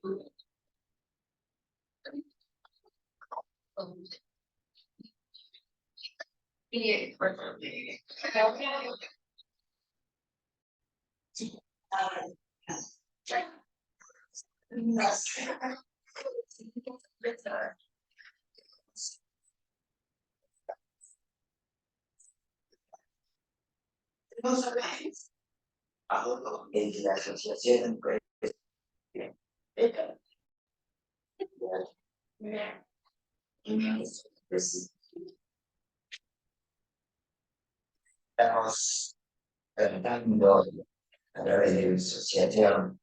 En la asociación estamos tratando a través de la asociación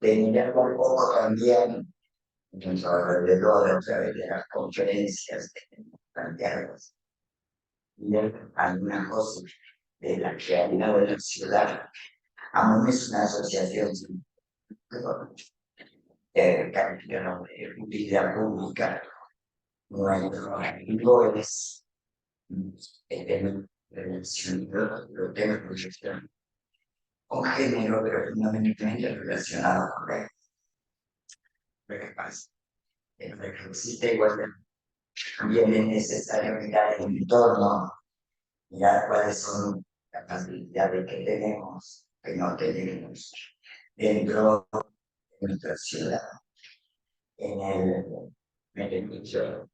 de mirar un poco también nuestro alrededor a través de las conferencias que planteamos y algunas cosas de la realidad de la ciudad. Aún es una asociación de utilidad pública. Nuestro objetivo es el tema de proyección con género, pero fundamentalmente relacionado con lo que pasa. En lo que existe igualdad, también es necesario mirar el entorno, mirar cuáles son las facilidades que tenemos, que no tenemos dentro de nuestra ciudad. En el beneficio,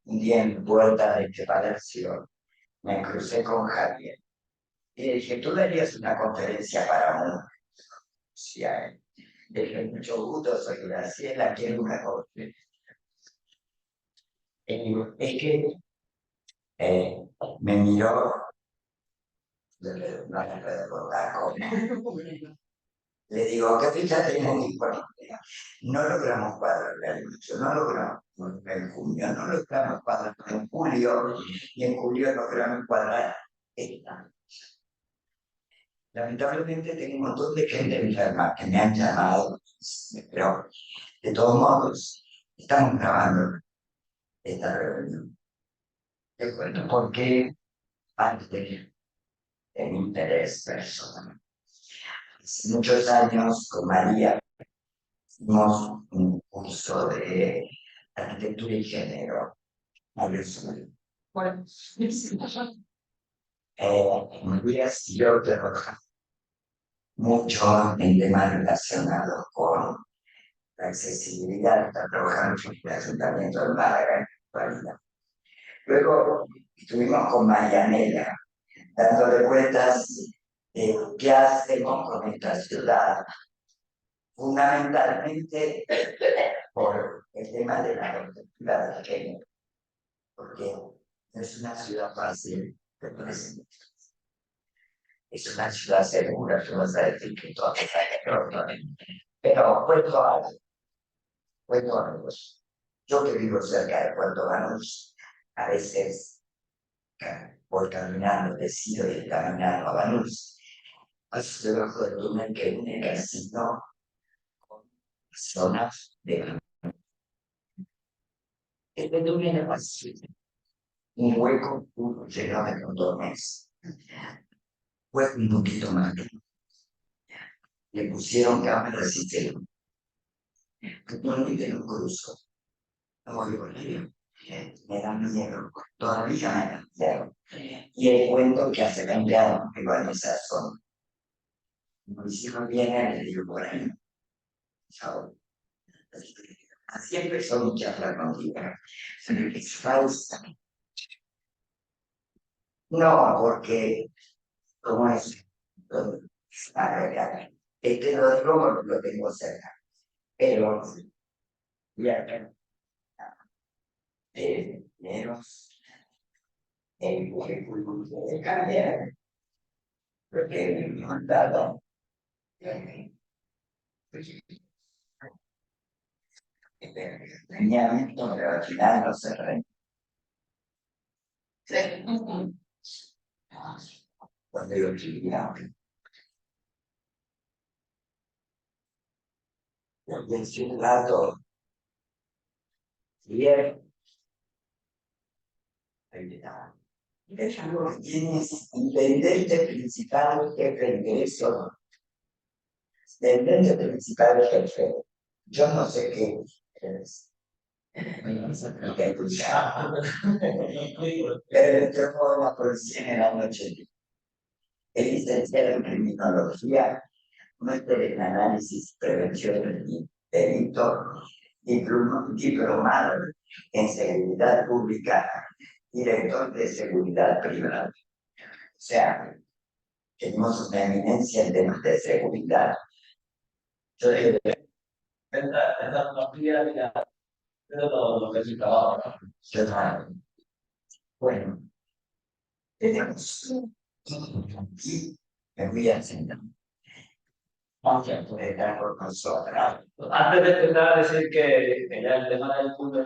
un día en puerta de este palacio, me crucé con Javier y le dije, tú darías una conferencia para uno. Sí, le dije, mucho gusto, soy Graciela, quiero una conferencia. Es que me miró, no le recordar cómo. Le digo, ¿qué fecha tenemos disponible? No logramos cuadrarla mucho, no logramos en junio, no logramos cuadrar en julio, y en julio logramos cuadrar esta. Lamentablemente tengo un montón de gente enferma que me han llamado, pero de todos modos estamos grabando esta reunión. Te cuento por qué parte de mi interés personal. Hace muchos años con María hicimos un curso de arquitectura y género. Bueno, María siguió trabajando mucho en temas relacionados con la accesibilidad, está trabajando en el Ayuntamiento de Málaga en la actualidad. Luego estuvimos con Marianela, dándole vueltas de qué hacemos con esta ciudad, fundamentalmente por el tema de la perspectiva del género, porque no es una ciudad fácil de presentar. Es una ciudad segura, tú vas a decir que todo es pero Puerto Banús, yo que vivo cerca de Puerto Banús, a veces voy caminando, decido ir caminando a Banús, paso debajo del túnel que une el casino con zonas de Banús. Este túnel es vacío, un hueco lleno de condones. Fue un poquito más. Le pusieron cámaras y hicieron. Actualmente no cruzo. No voy por ahí. Me da miedo. Todavía me da miedo. Y el cuento que hace 20 años que va en esa zona. Mis hijos vienen y le digo, por ahí. Chao. Así empezó mi charla contigo. Es falsa. No, porque, ¿cómo es? Este lo digo porque lo tengo cerca. Pero, ya, menos el currículum de cambiar, porque me han dado lineamiento, pero al final no se re. Cuando yo escribía, yo pensé un rato, bien, tienes intendente principal, jefe de ingreso, intendente principal, jefe yo no sé qué es. Que escuchaba. Pero yo puedo la policía en la noche. Es licenciado en criminología, máster en análisis, prevención y delito, diplomado en seguridad pública, director de seguridad privada. O sea, tenemos una eminencia en temas de seguridad. Entonces, esta tecnología ya es todo lo que se trabaja. Bueno, tenemos aquí, me voy a enseñar. Antes de empezar a decir que ya el tema del punto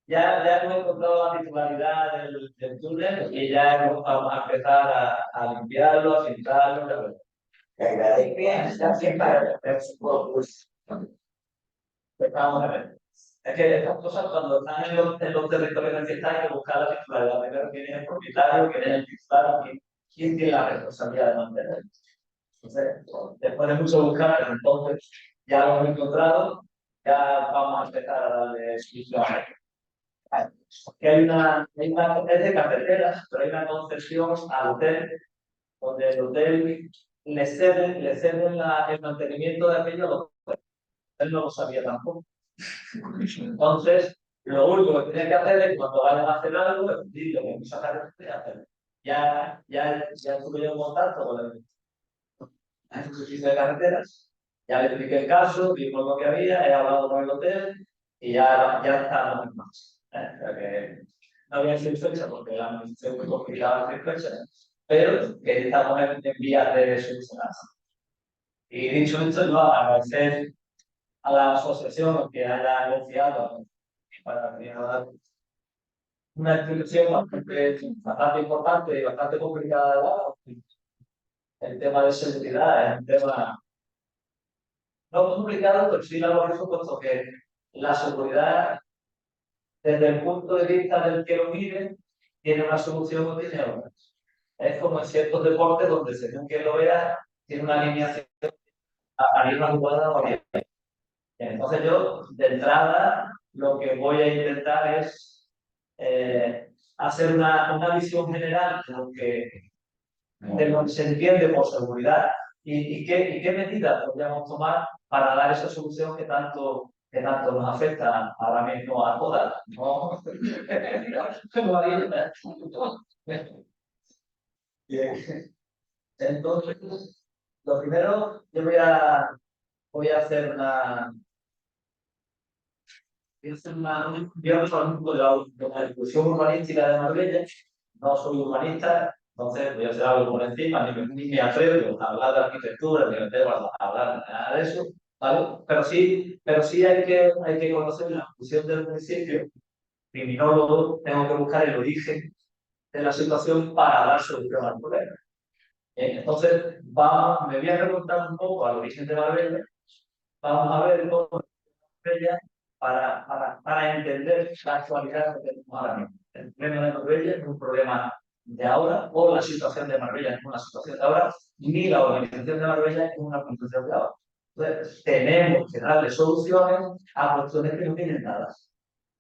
ya hemos encontrado la titularidad del túnel y ya vamos a empezar a limpiarlo, a filtrarlo. Vamos a ver. Es que estas cosas cuando están en los territorios en el que están hay que buscar la titularidad. Primero, quién es el propietario, quién es el titular, quién tiene la responsabilidad de mantenerlo. Entonces, después de mucho buscar, entonces ya lo hemos encontrado, ya vamos a empezar a darle solución. Porque es de carreteras, pero hay una concesión al hotel, donde el hotel le ceden el mantenimiento de aquello, él no lo sabía tampoco. Entonces, lo único que tiene que hacer es cuando vayan a hacer algo, es decir, que mucha carretera hacer. Ya tuve yo un contacto con el servicio de carreteras, ya le expliqué el caso, vimos lo que había, he hablado con el hotel y ya estamos en marcha. O sea que no había sido fecha porque la administración muy complicada de fecha, pero que estamos en vías de solucionar. Y dicho esto, yo agradecer a la asociación que haya confiado para dar una explicación bastante importante y bastante complicada. El tema de seguridad es un tema no complicado, pero sí laborioso, puesto que la seguridad, desde el punto de vista del que lo mire, tiene una solución o tiene otra. Es como en ciertos deportes donde, según quien lo vea, tiene una alineación a una jugada o bien. Entonces yo, de entrada, lo que voy a intentar es hacer una visión general de lo que se entiende por seguridad y qué medidas podríamos tomar para dar esa solución que tanto nos afecta ahora mismo a todas. ¿No? Bien. Entonces, lo primero, yo voy a hacer yo soy de la discusión urbanística de Marbella, no soy urbanista, entonces voy a hacer algo por encima, ni me atrevo a hablar de arquitectura, ni me atrevo a hablar de nada de eso, ¿vale? Pero sí hay que conocer la función del municipio. Criminólogo, tengo que buscar el origen de la situación para dar solución al problema. Entonces, me voy a remontar un poco al origen de Marbella, vamos a ver cómo Marbella para entender la actualidad que tenemos ahora mismo. El problema de Marbella es un problema de ahora, o la situación de Marbella es una situación de ahora, ni la organización de Marbella es una organización de ahora. Entonces, tenemos que darle soluciones a cuestiones que no tienen nada.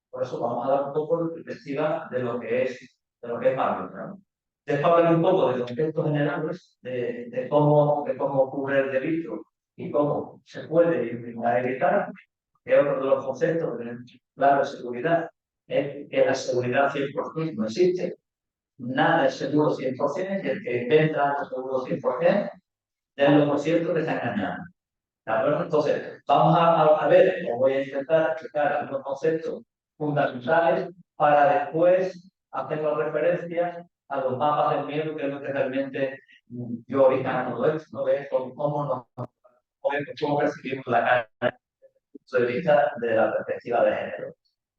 Por eso vamos a dar un poco de perspectiva de lo que es Marbella, ¿no? Después hablar un poco de los aspectos generales, de cómo ocurre el delito y cómo se puede evitar, que es otro de los conceptos de la seguridad, es que la seguridad 100% no existe, nada es seguro 100%, y el que inventa algo seguro 100%, es lo por cierto que está engañando. ¿De acuerdo? Entonces, vamos a ver, o voy a intentar explicar algunos conceptos fundamentales para después hacer referencia a los mapas del miedo, que es lo que realmente yo original todo esto, ¿no? Es cómo percibimos la cara desde el punto de vista de la perspectiva de género.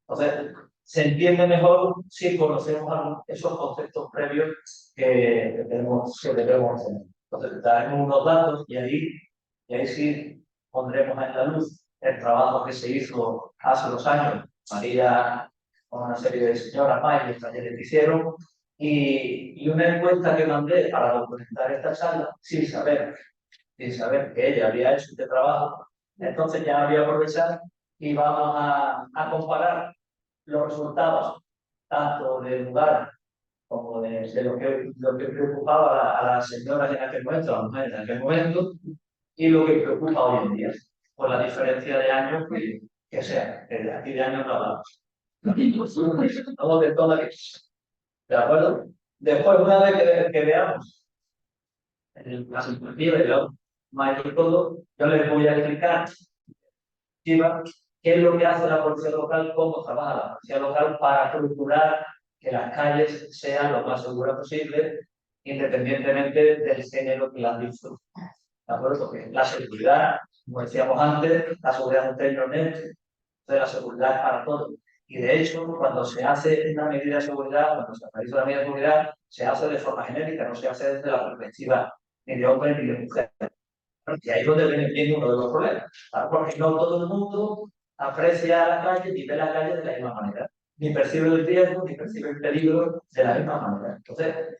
Entonces, se entiende mejor si conocemos esos conceptos previos que debemos tener. Entonces, daremos unos datos y ahí sí pondremos en la luz el trabajo que se hizo hace 2 años. María, con una serie de señoras más y talleres que hicieron, y una encuesta que mandé para documentar esta charla, sin saber sin saber que ella había hecho este trabajo. Entonces ya voy a aprovechar y vamos a comparar los resultados tanto del lugar como de lo que preocupaba a las señoras en aquel momento, a las mujeres en aquel momento, y lo que preocupa hoy en día, por la diferencia de años que sea. Aquí de años no hablamos. Vamos de toda la que. ¿De acuerdo? Después, una vez que veamos la perspectiva y veamos más y todo, yo les voy a explicar qué es lo que hace la policía local, cómo trabaja la policía local para procurar que las calles sean lo más seguras posible, independientemente del género que las disfruten. ¿De acuerdo? Porque la seguridad, como decíamos antes, la seguridad es un término neutro, la seguridad es para todos. Y de hecho, cuando se hace una medida de seguridad, cuando se realiza una medida de seguridad, se hace de forma genérica, no se hace desde la perspectiva ni de hombre ni de mujer. Y ahí es donde viene uno de los problemas, ¿sabes? Porque no todo el mundo aprecia la calle ni ve la calle de la misma manera, ni percibe el riesgo, ni percibe el peligro de la misma manera. Entonces,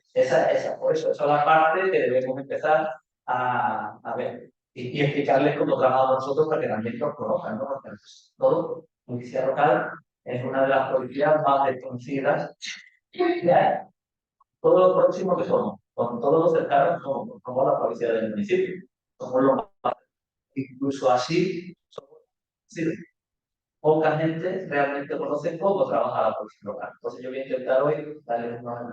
por eso, esa es la parte que debemos empezar a ver y explicarles cómo trabajamos nosotros para que también nos conozcan, ¿no? Porque todo, policía local es una de las policías más desconocidas que hay. Todo lo próximo que somos, con todos los cercanos somos, como la policía del municipio. Somos los más, incluso así, somos, sí, poca gente realmente conoce cómo trabaja la policía local. Entonces yo voy a intentar hoy darles una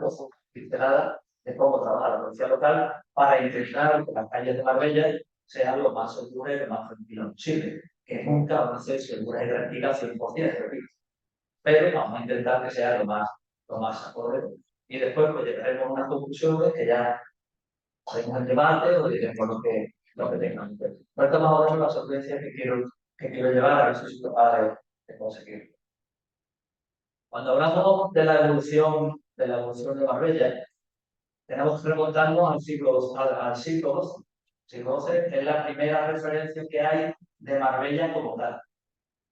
pincelada de cómo trabaja la policía local para intentar que las calles de Marbella sean lo más seguras y lo más tranquilas posible, que nunca van a ser seguras y tranquilas 100%, repito. Pero vamos a intentar que sea lo más acorde. Y después pues llegaremos a unas conclusiones que ya haremos el debate o diremos lo que tengan. Ahorita más o menos las sorpresas que quiero llevar, a ver si soy capaz de conseguir. Cuando hablamos de la evolución de Marbella, tenemos que remontarnos al siglo XII. El siglo XII es la primera referencia que hay de Marbella como tal.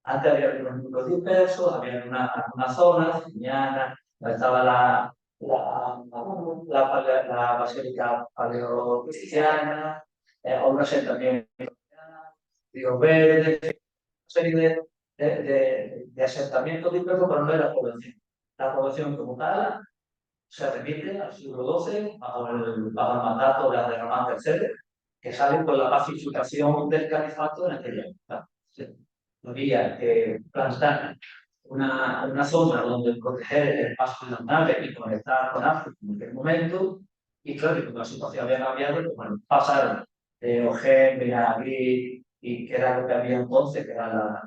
Antes había unos núcleos dispersos, había una zona, Ciñana, donde estaba la basílica paleocristiana, un asentamiento, Río Verde, una serie de asentamientos dispersos, pero no era población. La población como tal se remite al siglo XII, bajo el mandato de Abderramán III, que sale con la pacificación del califato en aquella época. Había que plantar una zona donde proteger el paso de las naves y conectar con África en aquel momento. Y claro, cuando la situación había cambiado, pues, bueno, pasaron de Ojén, Benagrí, y que era lo que había entonces, que eran las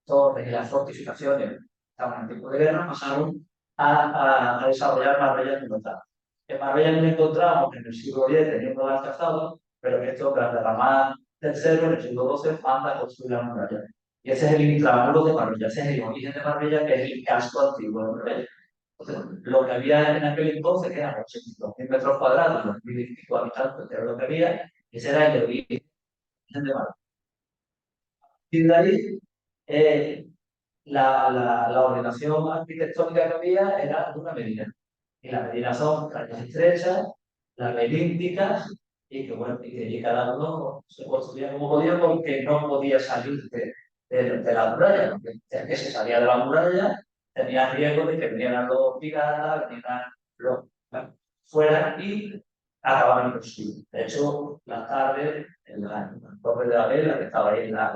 torres y las fortificaciones, estaban en tiempo de guerra, pasaron a desarrollar Marbella como tal. En Marbella nos encontramos en el siglo X teniendo las cazadas, pero en esto, tras derramar del cerro, en el siglo XII manda a construir la muralla. Y ese es el intramuro de Marbella, ese es el origen de Marbella, que es el casco antiguo de Marbella. Entonces, lo que había en aquel entonces, que eran 82.000 metros cuadrados, 2.000 y pico habitantes, que era lo que había, ese era el origen de Marbella. Y de ahí, la ordenación arquitectónica que había era de una medida. Y las medidas son calles estrechas, laberínticas, y que, bueno, y cada uno se construía como podía porque no podía salir de la muralla. Porque el que se salía de la muralla tenía riesgo de que vinieran los piratas, vinieran los fuera y acababan con su vida. De hecho, la tarde, en la torre de la vela, que estaba ahí en la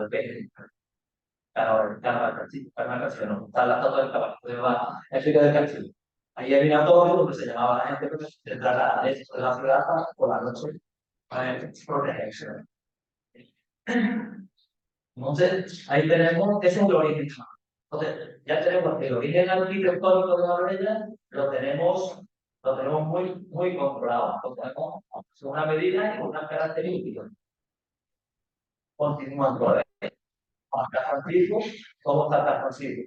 Canal Castillo, no, está la estatua del caballo, de la Éfrica del Castillo. Ahí había un torre donde se llamaba la gente que se entrara dentro de la ciudad por la noche para protegerse. Entonces, ahí tenemos, ese es el origen. Entonces, ya tenemos el origen arquitectónico de la Marbella, lo tenemos muy controlado. Lo tenemos en una medida y con unas características. Continuando. Antiguo, como Casco Antiguo.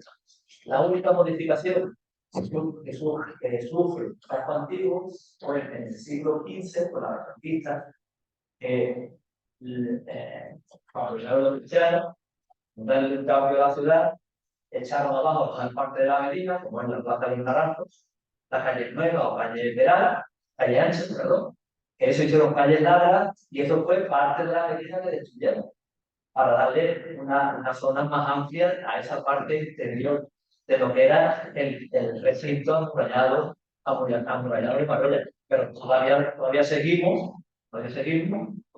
La única modificación que sufre Casco Antiguo fue en el siglo XV con la conquista, cuando llegaron los cristianos, darle un cambio a la ciudad, echaron abajo toda parte de la avenida, como en la Plaza de los Naranjos, la calle Nueva o calle Peral, calle Ancha, perdón, que eso hicieron calles largas y eso fue parte de la medida que destruyeron, para darle una zona más amplia a esa parte interior de lo que era el recinto amurallado de Marbella. Pero todavía seguimos con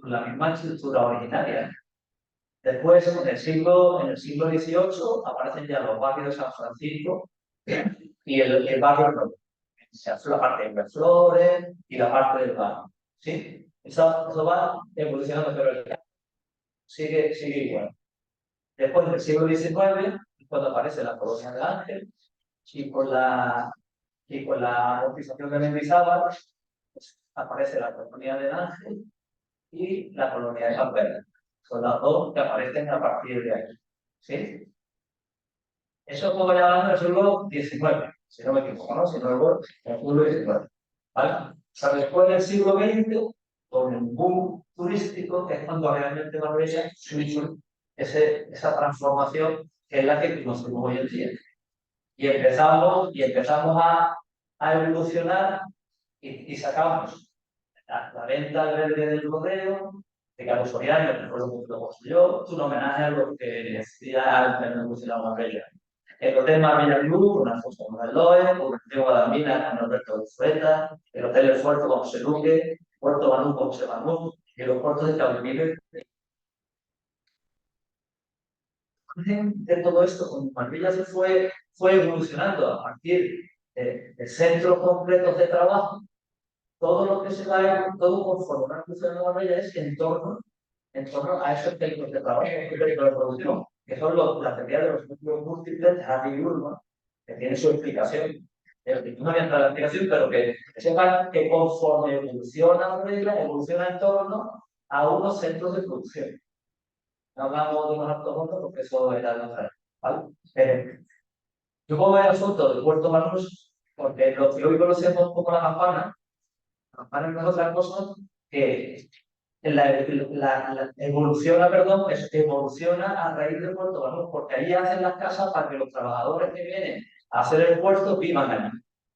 la misma estructura originaria. Después, en el siglo XVIII, aparecen ya los barrios de San Francisco y el barrio nuevo. Se hace la parte de Flores y la parte del barrio. ¿Sí? Eso va evolucionando, pero sigue igual. Después del siglo XIX, cuando aparece la colonia de Ángel, y con la amortización de Mendizábal, pues, aparece la colonia de Ángel y la colonia de San Pedro. Son las dos que aparecen a partir de ahí. ¿Sí? Eso es como ya hablando del siglo XIX, si no me equivoco, ¿no? Si no recuerdo, el siglo XIX. ¿Vale? O sea, después del siglo XX, con el boom turístico, que es cuando realmente Marbella sufre esa transformación que es la que conocemos hoy en día. Y empezamos a evolucionar y sacamos la venta verde del rodeo, de Carlos Soriano, que fue lo que lo construyó, un homenaje a lo que decía el evolucionado Marbella. El Hotel Marbella Club, con Alfonso Manuel Loe, con Diego Guadalmina, con Alberto de Zureta, el Hotel El Fuerzo con José Luque, Puerto Banú con José Banú, y los puertos de Cabrimírez. De todo esto, con Marbella fue evolucionando a partir de centros concretos de trabajo. Todo lo que se va, todo conforme una función de Marbella es en torno a esos centros de trabajo, esos centros de producción, que son la teoría de los núcleos múltiples de Harry Ullman, que tiene su explicación. No había entrado en la explicación, pero que sepan que conforme evoluciona Marbella, evoluciona en torno a unos centros de producción. No hablamos de unos altos montos porque eso era de otra vez, ¿vale? Yo pongo el asunto de Puerto Banús porque lo que hoy conocemos como la campana no es otra cosa que evoluciona a raíz de Puerto Banús, porque ahí hacen las casas para que los trabajadores que vienen a hacer el puerto vivan allí.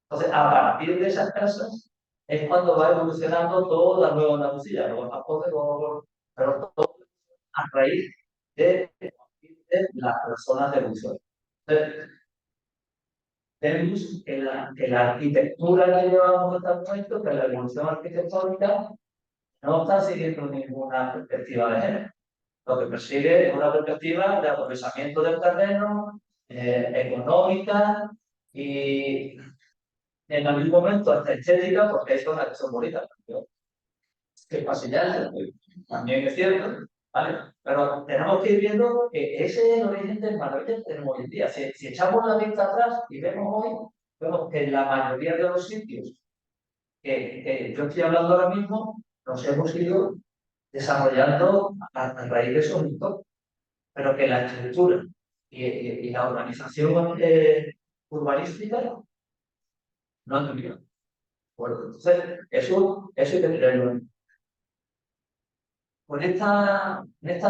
Entonces, a partir de esas casas es cuando va evolucionando toda la nueva Andalucía, pero todo a raíz de las personas de evolución. Entonces, vemos que la arquitectura que llevamos hasta el momento, que la evolución arquitectónica, no está siguiendo ninguna perspectiva de género. Lo que persigue es una perspectiva de aprovechamiento del terreno, económica y en algún momento hasta estética, porque hay zonas que son bonitas. Que pasillas también es cierto, ¿vale? Pero tenemos que ir viendo que ese es el origen del Marbella que tenemos hoy en día. Si echamos la vista atrás y vemos que en la mayoría de los sitios que yo estoy hablando ahora mismo, nos hemos ido desarrollando a raíz de esos mitos, pero que la estructura y la organización urbanística no han cambiado. Bueno, entonces, eso hay que tenerlo. En esta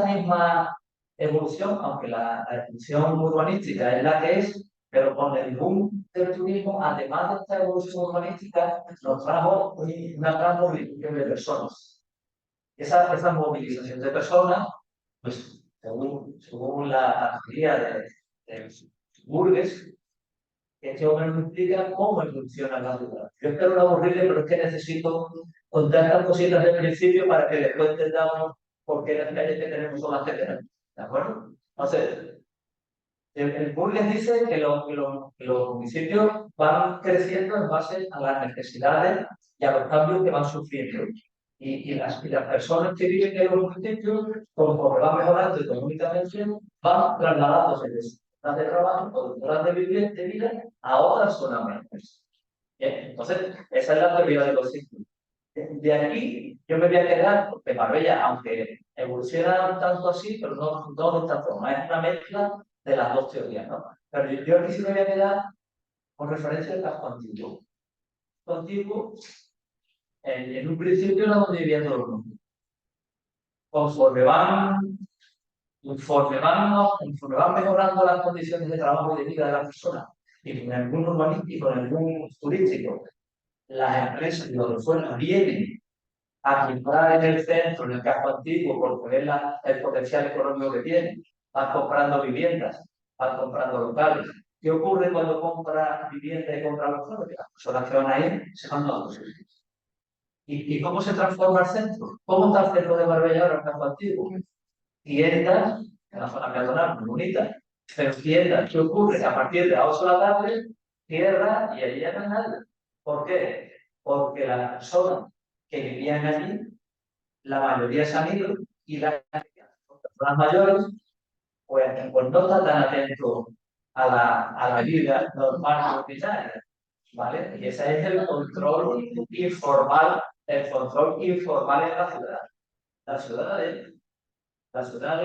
misma evolución, aunque la evolución urbanística es la que es, pero con el boom del turismo, además de esta evolución urbanística, nos trajo una gran movilización de personas. Esa movilización de personas, pues según la teoría de Burges, este hombre nos explica cómo funciona la ciudad. Yo espero no aburrirle, pero es que necesito contar estas cositas del principio para que después entendamos por qué las calles que tenemos son las que tenemos. ¿De acuerdo? Entonces, el Burges dice que los municipios van creciendo en base a las necesidades y a los cambios que van sufriendo. Y las personas que viven en los municipios, conforme van mejorando económicamente, van trasladándose de zonas de trabajo o de zonas de vida a otras zonas mejores. Bien, entonces, esa es la teoría de los ciclos. De aquí yo me voy a quedar, porque Marbella, aunque evoluciona tanto así, pero no de esta forma, es una mezcla de las dos teorías, ¿no? Pero yo aquí sí me voy a quedar con referencia al casco antiguo. El casco antiguo, en un principio era donde vivían todos los mundos. Conforme van mejorando las condiciones de trabajo y de vida de las personas, y con el boom urbanístico, con el boom turístico, las empresas y los de fuera vienen a comprar en el centro, en el casco antiguo, por ver el potencial económico que tiene, van comprando viviendas, van comprando locales. ¿Qué ocurre cuando compra vivienda y compra locales? Que las personas que van ahí se van a los sitios. ¿Y cómo se transforma el centro? ¿Cómo está el centro de Marbella ahora, el casco antiguo? Tiendas, en la zona peatonal, muy bonita, pero tiendas, ¿qué ocurre? A partir de las 8 de la tarde, cierra y allí ya no hay nadie. ¿Por qué? Porque las personas que vivían allí, la mayoría se han ido y las personas mayores, pues no están tan atentos a la vida normal ordinaria, ¿vale? Y ese es el control informal en la ciudad. La ciudad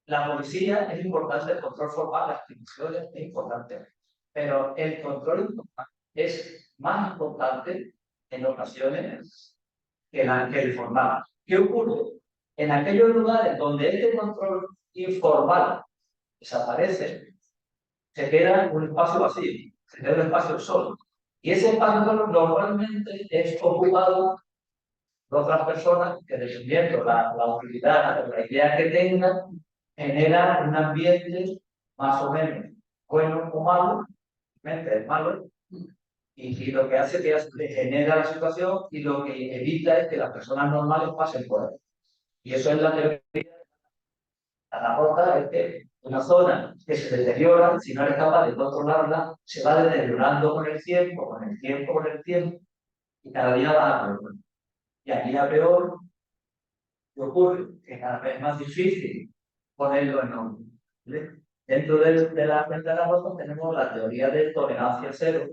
la policía es importante, el control formal, las instituciones es importante, pero el control informal es más importante en ocasiones que el formal. ¿Qué ocurre? En aquellos lugares donde este control informal desaparece, se queda un espacio vacío, se queda un espacio solo. Y ese espacio solo normalmente es ocupado por otras personas que, dependiendo la utilidad o la idea que tengan, genera un ambiente más o menos bueno o malo, es malo, y lo que hace es que genera la situación y lo que evita es que las personas normales pasen por ahí. Y eso es la teoría de la rota, es que una zona que se deteriora, si no eres capaz de controlarla, se va deteriorando con el tiempo, con el tiempo, con el tiempo, y cada día va a peor. Y aquí a peor, ¿qué ocurre? Que cada vez es más difícil ponerlo en orden. ¿Vale? Dentro de la cuenta de la rota tenemos la teoría de tolerancia cero,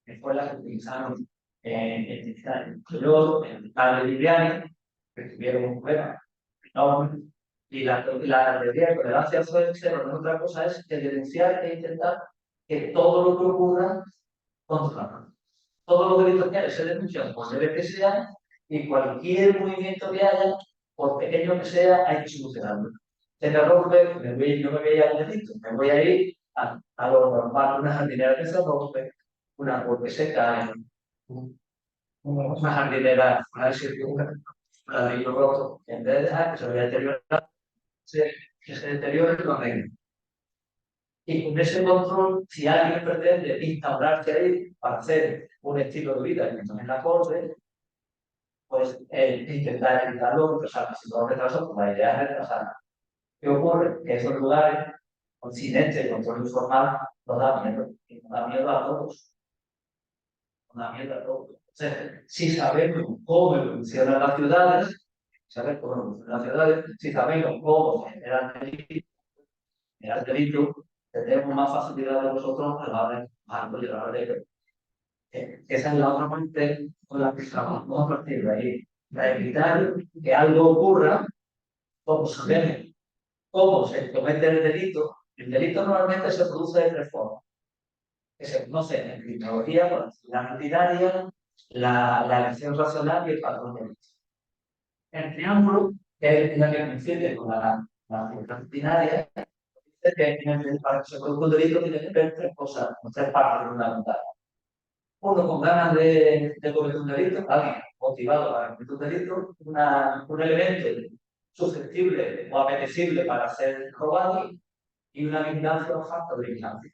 que fue la que utilizaron en Carl Viviani, que tuvieron un problema enorme. Y la teoría de tolerancia cero no es otra cosa, es que denunciar e intentar que todo lo que ocurra controlarlo. Todos los delitos que haya se denuncian por leve que sea, y cualquier movimiento que haya, por pequeño que sea, hay que solucionarlo. Se me rompe, no me voy a ir al delito, me voy a ir a lo normal, una jardinera que se rompe, una porque se cae, una jardinera, una ladrillo roto, en vez de dejar que se vaya deteriorando, que se deteriore lo arregle. Y con ese control, si alguien pretende instaurarse ahí para hacer un estilo de vida que no es acorde, pues intentar evitarlo, si no lo retraso, pues la idea es retrasarlo. ¿Qué ocurre? Que esos lugares, sin este control informal, nos da miedo. Y nos da miedo a todos. Nos da miedo a todos. Entonces, si sabemos cómo funcionan las ciudades, si sabemos cómo se generar delito, tendremos más facilidad de nosotros a la hora de llevar de esa es la otra parte con la que trabajamos a partir de ahí. Para evitar que algo ocurra, como sabemos cómo se comete el delito normalmente se produce de tres formas. Que se conocen en criminología, por la actividad rutinaria, la elección racional y el patrón de delito. El triángulo, que es la que coincide con la actividad rutinaria, dice que para que se produzca un delito tiene que ver tres cosas, tres partes fundamentales. Uno con ganas de cometer un delito, alguien motivado para cometer un delito, un elemento susceptible o apetecible para ser robado y una vigilancia o factor de vigilancia.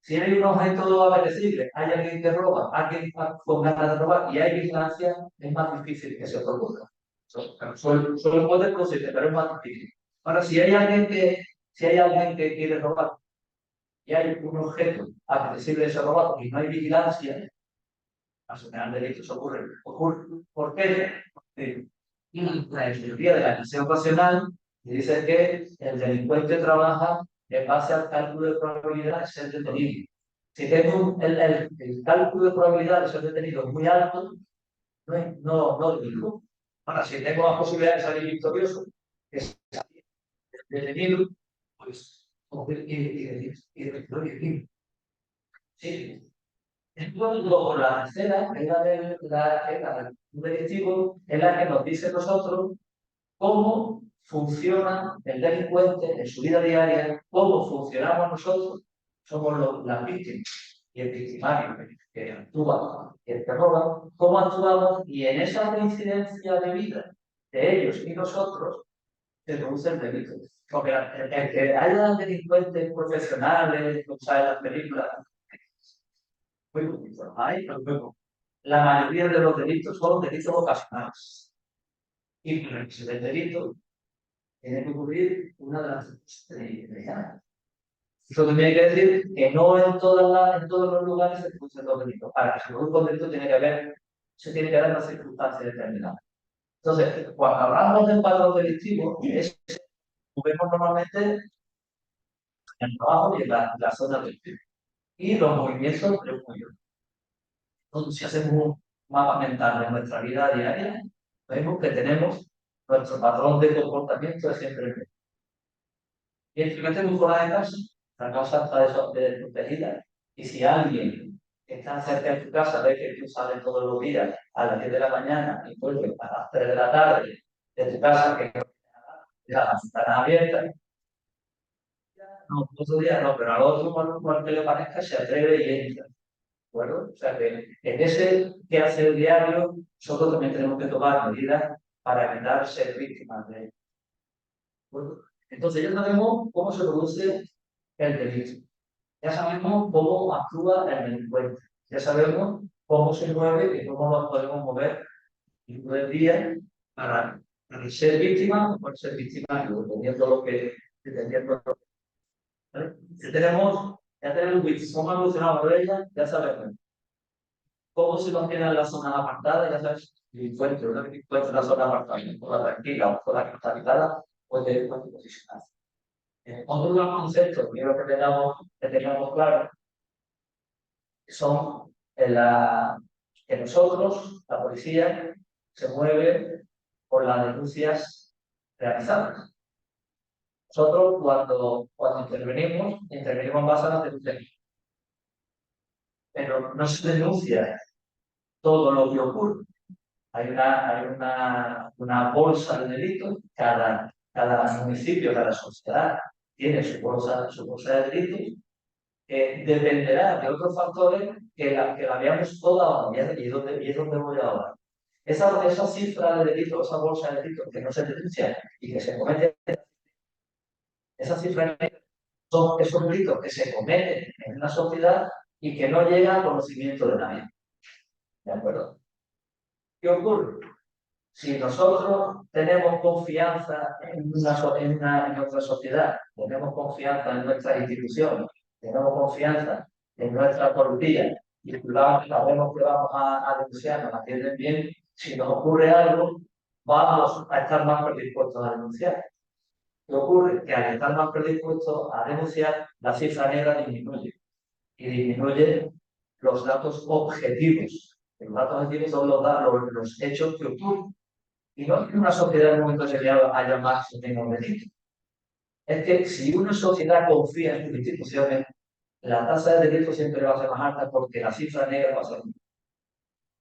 Si hay un objeto apetecible, hay alguien que roba, alguien con ganas de robar y hay vigilancia, es más difícil que se produzca. Suele poder producirse, pero es más difícil. Ahora, si hay alguien que quiere robar y hay un objeto apetecible de ser robado y no hay vigilancia, al final delitos ocurre. ¿Por qué? Porque la teoría de la acción racional dice que el delincuente trabaja en base al cálculo de probabilidad de ser detenido. Si tengo el cálculo de probabilidad de ser detenido muy alto, no delinco. Ahora, si tengo la posibilidad de salir victorioso, que es detenido, pues sí. Luego, la tercera, que es la delictivo, es la que nos dice a nosotros cómo funciona el delincuente en su vida diaria, cómo funcionamos nosotros, somos las víctimas. y el victimario que actúa y el que roba, cómo actuamos y en esa coincidencia de vida de ellos y nosotros se produce el delito. Porque el que haya delincuentes profesionales, como sabe las películas, muy poquito, hay, pero luego, la mayoría de los delitos son delitos ocasionales. Y para que se dé el delito, tiene que cubrir una de las circunstancias. Eso también hay que decir que no en todos los lugares se producen los delitos. Para que se produzca un delito se tiene que dar una circunstancia determinada. Entonces, cuando hablamos del patrón delictivo, vemos normalmente en el trabajo y en la zona del tiempo. Y los movimientos de un movimiento. Entonces, si hacemos un mapa mental de nuestra vida diaria, vemos que tenemos nuestro patrón de comportamiento es siempre el mismo. Y el que tenemos fuera de casa, la casa está desprotegida. Y si alguien que está cerca de tu casa ve que tú sales todos los días a las 10 de la mañana y vuelves a las 3 de la tarde de tu casa, que ya las ventanas abiertas, no, otro día no, pero al otro, cuando le parezca, se atreve y entra. ¿De acuerdo? O sea que en ese que hace el diario, nosotros también tenemos que tomar medidas para evitar ser víctimas de ello. ¿De entonces ya sabemos cómo se produce el delito. Ya sabemos cómo actúa el delincuente. Ya sabemos cómo se mueve y cómo nos podemos mover todo el día para ser víctima o para ser víctima, dependiendo lo que, dependiendo. ¿Vale? Ya tenemos cómo ha evolucionado Marbella, ya sabemos cómo se mantienen las zonas apartadas, ya sabes, el encuentro, una vez que encuentro una zona apartada, una zona tranquila, una zona que está habitada, puede posicionarse. Otro de los conceptos que tengamos claro son que nosotros, la policía, se mueve por las denuncias realizadas. Nosotros, cuando intervenimos en base a las denuncias. Pero no se denuncia todo lo que ocurre. Hay una bolsa de delitos, cada municipio, cada sociedad tiene su bolsa de delitos, que dependerá de otros factores que la veamos toda y es donde voy ahora. Esa cifra de delitos, esa bolsa de delitos que no se denuncia y que se cometen, esa cifra son esos delitos que se cometen en una sociedad y que no llegan al conocimiento de nadie. ¿De acuerdo? ¿Qué ocurre? Si nosotros tenemos confianza en nuestra sociedad, tenemos confianza en nuestras instituciones, tenemos confianza en nuestra policía y sabemos que vamos a denunciar, nos atienden bien, si nos ocurre algo, vamos a estar más predispuestos a denunciar. ¿Qué ocurre? Que al estar más predispuestos a denunciar, la cifra negra disminuye y disminuye los datos objetivos. Los datos objetivos son los hechos que ocurren. Y no es que una sociedad en un momento determinado haya más o menos delitos. Es que si una sociedad confía en sus instituciones, la tasa de delitos siempre va a ser más alta porque la cifra negra va a ser más alta.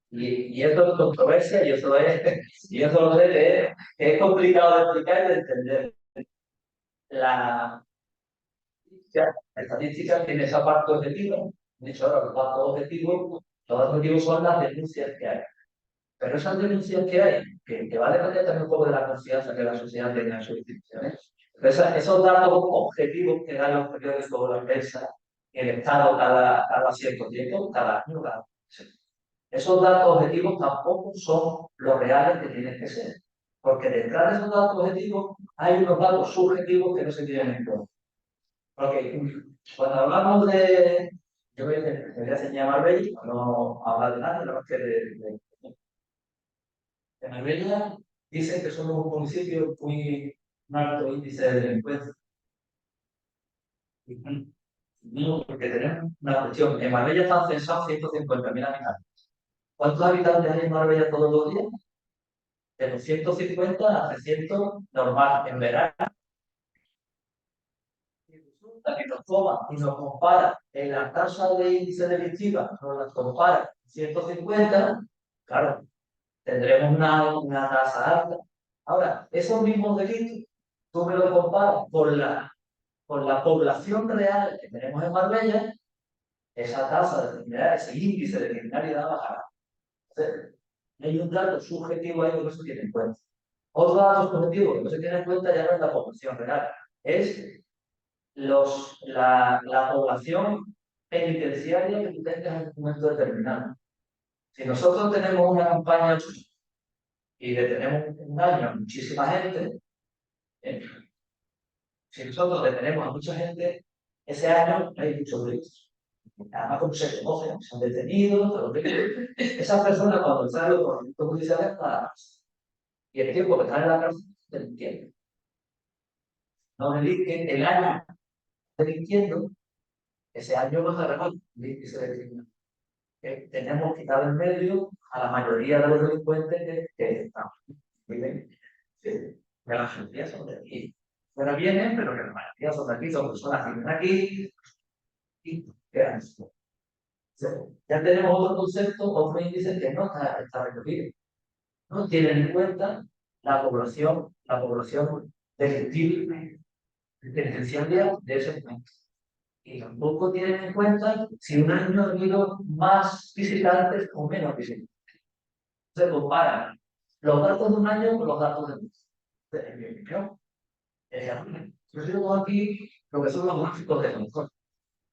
Y esto es controversia y eso lo sé que es complicado de explicar y de entender. La estadística tiene esa parte objetiva. De hecho, ahora los datos objetivos son las denuncias que hay. Pero esas denuncias que hay, que va a depender también un poco de la confianza que la sociedad tenga en sus instituciones. Esos datos objetivos que dan los periódicos, la prensa, el Estado cada cierto tiempo, cada año, esos datos objetivos tampoco son los reales que tienen que ser. Porque detrás de esos datos objetivos hay unos datos subjetivos que no se tienen en cuenta. Porque cuando hablamos de. Yo me voy a enseñar Marbella, no hablar de nada, nada más que de Marbella. Dicen que somos un municipio muy alto índice de delincuencia. No, porque tenemos una cuestión. En Marbella están censados 150.000 habitantes. ¿Cuántos habitantes hay en Marbella todos los días? De los 150 a 300 normal. En verano, que nos toma y nos compara en la tasa de índice delictiva, nos las compara 150, claro, tendremos una tasa alta. Ahora, esos mismos delitos, tú me lo comparas por la población real que tenemos en Marbella, esa tasa de criminalidad, ese índice de criminalidad bajará. Entonces, hay un dato subjetivo ahí que no se tiene en cuenta. Otro dato subjetivo que no se tiene en cuenta ya no es la población real, es la población penitenciaria que tú tengas en un momento determinado. Si nosotros tenemos una campaña y detenemos un año a muchísima gente, ¿eh? Si nosotros detenemos a mucha gente, ese año hay muchos delitos. Además, como se conocen, se han detenido, esas personas cuando salen por los judiciales, nada más. Y el tiempo que están en la cárcel, delinquiendo. No delinquen el año delinquiendo, ese año bajará el índice de criminalidad. Tenemos quitado en medio a la mayoría de los delincuentes que están. Viven, que la mayoría son de aquí. Bueno, vienen, pero que la mayoría son de aquí, son personas que viven aquí y quedan. Ya tenemos otro concepto, otro índice que no está recogido. No tienen en cuenta la población delictiva penitenciaria de ese momento. Y tampoco tienen en cuenta si un año ha habido más visitantes o menos visitantes. Se comparan los datos de un año con los datos de un mes. En mi opinión, yo tengo aquí lo que son los gráficos de control.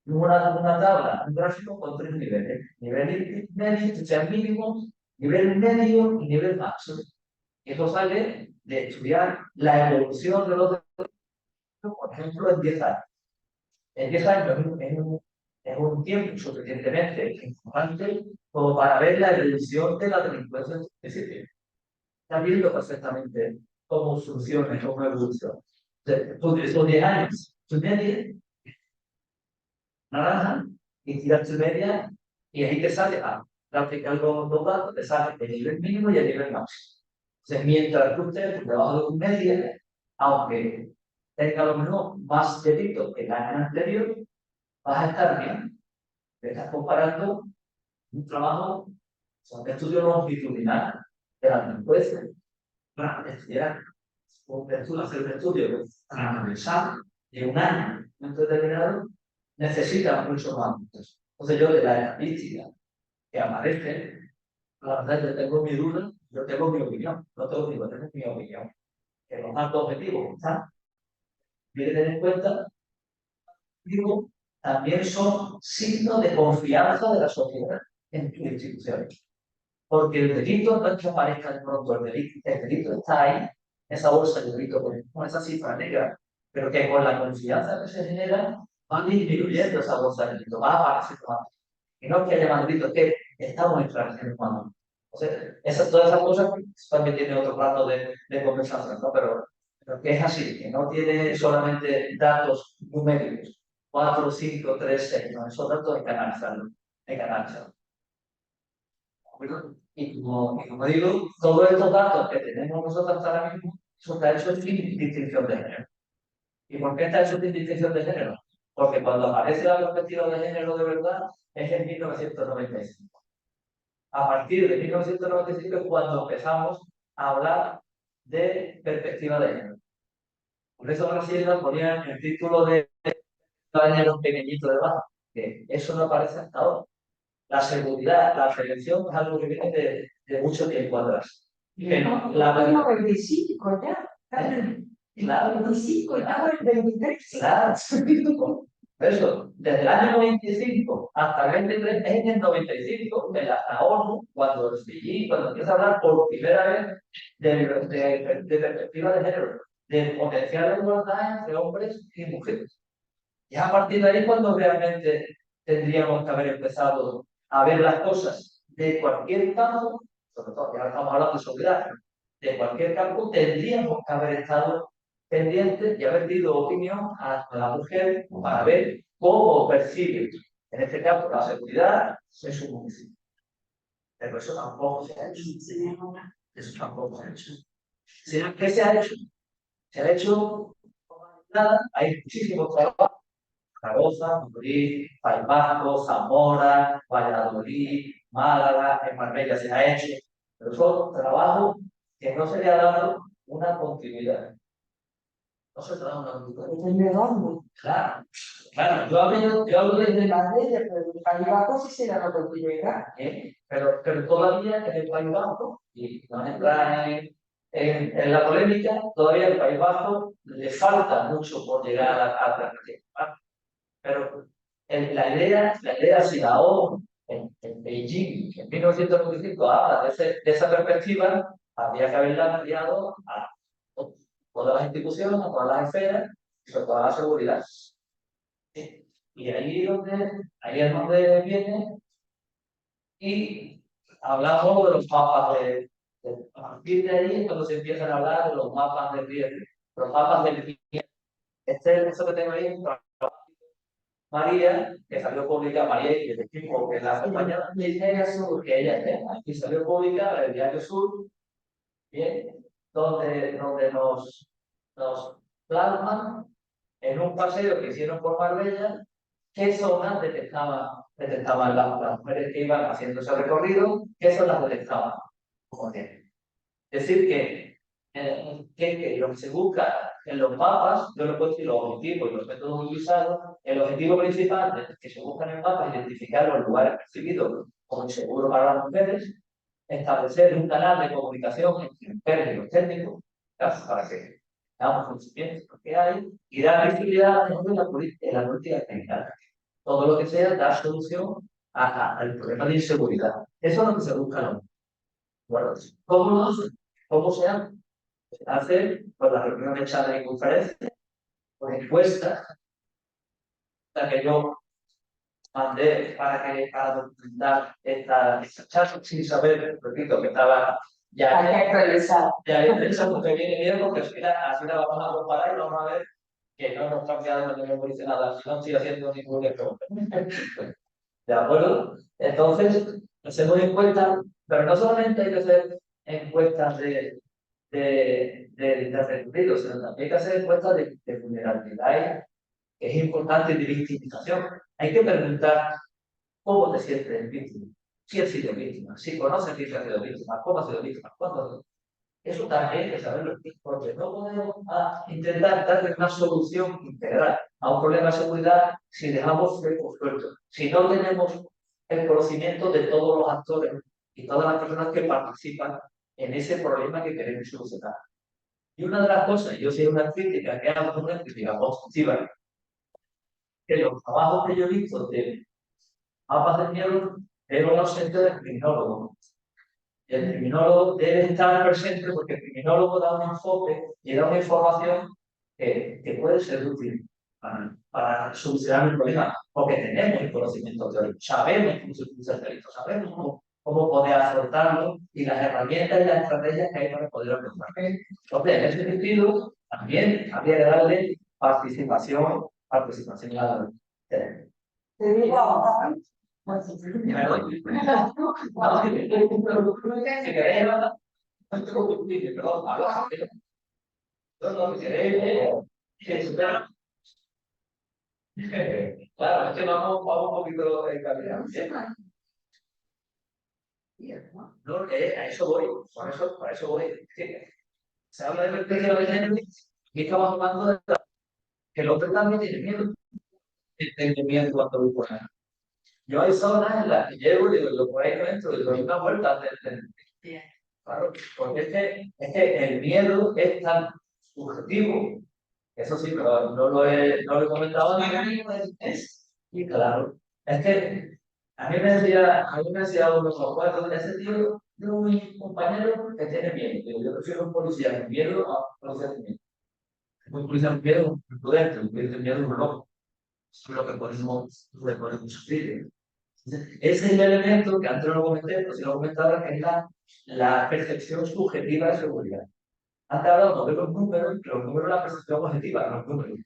Una tabla, un gráfico con tres niveles. Nivel medio, o sea, mínimo, nivel medio y nivel máximo. Eso sale de estudiar la evolución de los datos, por ejemplo, en 10 años. En 10 años es un tiempo suficientemente importante como para ver la evolución de la delincuencia específica. Está viendo perfectamente cómo funciona, cómo evoluciona. Son 10 años, tu media, naranja, y tiras tu media, y ahí te sale practicar los datos, te sale el nivel mínimo y el nivel máximo. Entonces, mientras tú estés por debajo de un media, aunque tenga a lo mejor más delitos que el año anterior, vas a estar bien. Te estás comparando un trabajo, un estudio longitudinal de la delincuencia, para estudiar, hacer un estudio para analizar de un año, un determinado, necesita mucho más. Entonces yo de la estadística que aparece, la verdad yo tengo mi duda, yo tengo mi opinión, no tengo mi duda, tengo mi opinión. Que los datos objetivos están, hay que tener en cuenta, digo, también son signos de confianza de la sociedad en tus instituciones. Porque el delito no es que aparezca de pronto, el delito está ahí, esa bolsa de delito con esa cifra negra, pero que con la confianza que se genera van disminuyendo esa bolsa de delito, va apareciendo más. Y no es que haya más delito, es que estamos transformando. O sea, todas esas cosas también tienen otro plato de conversación, ¿no? Pero que es así, que no tiene solamente datos numéricos, 4, 5, 3, 6, no, esos datos hay que analizarlos, hay que analizarlos. Y como digo, todos estos datos que tenemos nosotros ahora mismo, eso está hecho sin distinción de género. ¿Y por qué está hecho sin distinción de género? Porque cuando aparece la perspectiva de género de verdad es en 1995. A partir de 1995 es cuando empezamos a hablar de perspectiva de género. Por eso Brasil ponía en el título de género pequeñito debajo, que eso no aparece hasta ahora. La seguridad, la prevención es algo que viene de mucho tiempo atrás. No, no, 25 ya. Claro, 25, estamos en 23. claro. Eso, desde el año 95 hasta el 23, en el 95, de la ONU, cuando empieza a hablar por primera vez de perspectiva de género, de potencial de igualdad entre hombres y mujeres. Y a partir de ahí cuando realmente tendríamos que haber empezado a ver las cosas de cualquier campo, sobre todo que ahora estamos hablando de sociedad, de cualquier campo tendríamos que haber estado pendientes y haber tenido opinión a la mujer para ver cómo percibe, en este caso, la seguridad en su municipio. Pero eso tampoco se ha hecho. Eso tampoco se ha hecho. ¿Qué se ha hecho? Se ha hecho nada, hay muchísimos trabajos. Zaragoza, Madrid, País Vasco, Zamora, Valladolid, Málaga, en Marbella se ha hecho, pero son trabajos que no se le ha dado una continuidad. no se trata de una cultura. Depende de dónde. Claro, claro, yo hablo Desde desde la ley, pero el País Vasco sí se la no llegar. pero todavía en el País Vasco, y no entrar en la polémica, todavía el País Vasco le falta mucho por llegar a la alternativa. Pero la idea si la ONU en Beijing en 1995 habla de esa perspectiva, habría que haberla ampliado a todas las instituciones, a todas las esferas, y sobre toda la seguridad. ¿Sí? Y ahí es donde viene y hablamos de los mapas a partir de ahí es cuando se empiezan a hablar de los mapas del riesgo. Los mapas del riesgo. Este es eso que tengo ahí, María, que salió pública, María y el equipo que la acompañaba, y el Diario Sur, que ella es tema, y salió pública el Diario Sur, bien, donde nos plasman en un paseo que hicieron por Marbella qué zonas detectaban las mujeres que iban haciendo ese recorrido, qué zonas detectaban. Es decir, que lo que se busca en los mapas, yo lo puedo decir, los objetivos y los métodos utilizados, el objetivo principal que se busca en el mapa es identificar los lugares percibidos como inseguros para las mujeres, establecer un canal de comunicación entre mujeres y los técnicos, para que tengamos conocimiento de lo que hay, y dar visibilidad en la política criminal. Todo lo que sea dar solución al problema de inseguridad. Eso es lo que se busca en los mapas. Bueno, ¿cómo se hace? Se hace por la reunión de charla y conferencia, por encuestas, la que yo mandé para documentar esta charla, sin saber, repito, que estaba ya Hay que actualizar. ya hecha, porque viene bien, porque así la vamos a comparar y vamos a ver que no hemos cambiado, no hemos dicho nada, no estoy haciendo ningún error. ¿De acuerdo? Entonces, hacemos encuestas, pero no solamente hay que hacer encuestas de recorrido, sino también hay que hacer encuestas de vulnerabilidad, que es importante, de victimización. Hay que preguntar cómo te sientes víctima, si has sido víctima, si conoces que has sido víctima, cómo has sido víctima, cuándo. Eso también hay que saberlo, porque no podemos intentar darle una solución integral a un problema de seguridad si dejamos flecos sueltos, si no tenemos el conocimiento de todos los actores y todas las personas que participan en ese problema que queremos solucionar. Y una de las cosas, yo soy una crítica que hago, una crítica positiva, que los trabajos que yo he visto de mapas de miedo es un ausente del criminólogo. Y el criminólogo debe estar presente porque el criminólogo da un enfoque y da una información que puede ser útil para solucionar el problema, porque tenemos el conocimiento teórico, sabemos cómo se utiliza el delito, sabemos cómo poder afrontarlo y las herramientas y las estrategias que hay para poder afrontarlo. Entonces, en ese sentido, también habría que darle participación a la Te digo, claro, es que vamos un poquito de calidad. No, a eso voy, por eso voy. Se habla de perspectiva de género y estamos hablando de que el hombre también tiene miedo. Tiene miedo cuando voy por ahí. Yo hay zonas en las que llego y digo, yo por ahí no entro, y doy una vuelta claro, porque es que el miedo es tan subjetivo. Eso sí, pero no lo he comentado antes. Y claro, es que a mí me decía uno, cuatro, ese tío, yo un compañero que tiene miedo. Digo, yo prefiero un policía con miedo a un policía con miedo. Un policía con miedo, un prudente, un policía con miedo, un loco. Eso es lo que podemos sufrir. Ese es el elemento que antes no lo comenté, pero sí lo comentaba, que es la percepción subjetiva de seguridad. Antes hablamos de los números, la percepción objetiva, los números,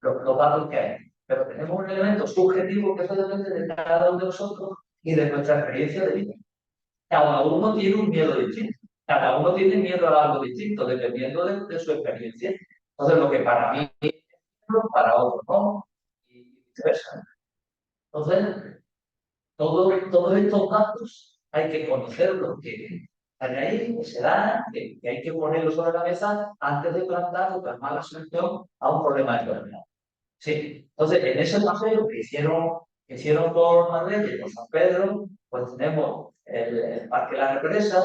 los datos que hay. Pero tenemos un elemento subjetivo que eso depende de cada uno de nosotros y de nuestra experiencia de vida. Cada uno tiene un miedo distinto. Cada uno tiene miedo a algo distinto, dependiendo de su experiencia. Entonces, lo que para mí es para otro no. Y viceversa. Entonces, todos estos datos hay que conocerlos, De ahí que se da que hay que ponerlo sobre la mesa antes de plantar o plasmar la solución a un problema determinado. Sí, entonces en ese paseo que hicieron por Madrid y por San Pedro, pues tenemos el Parque La Represa,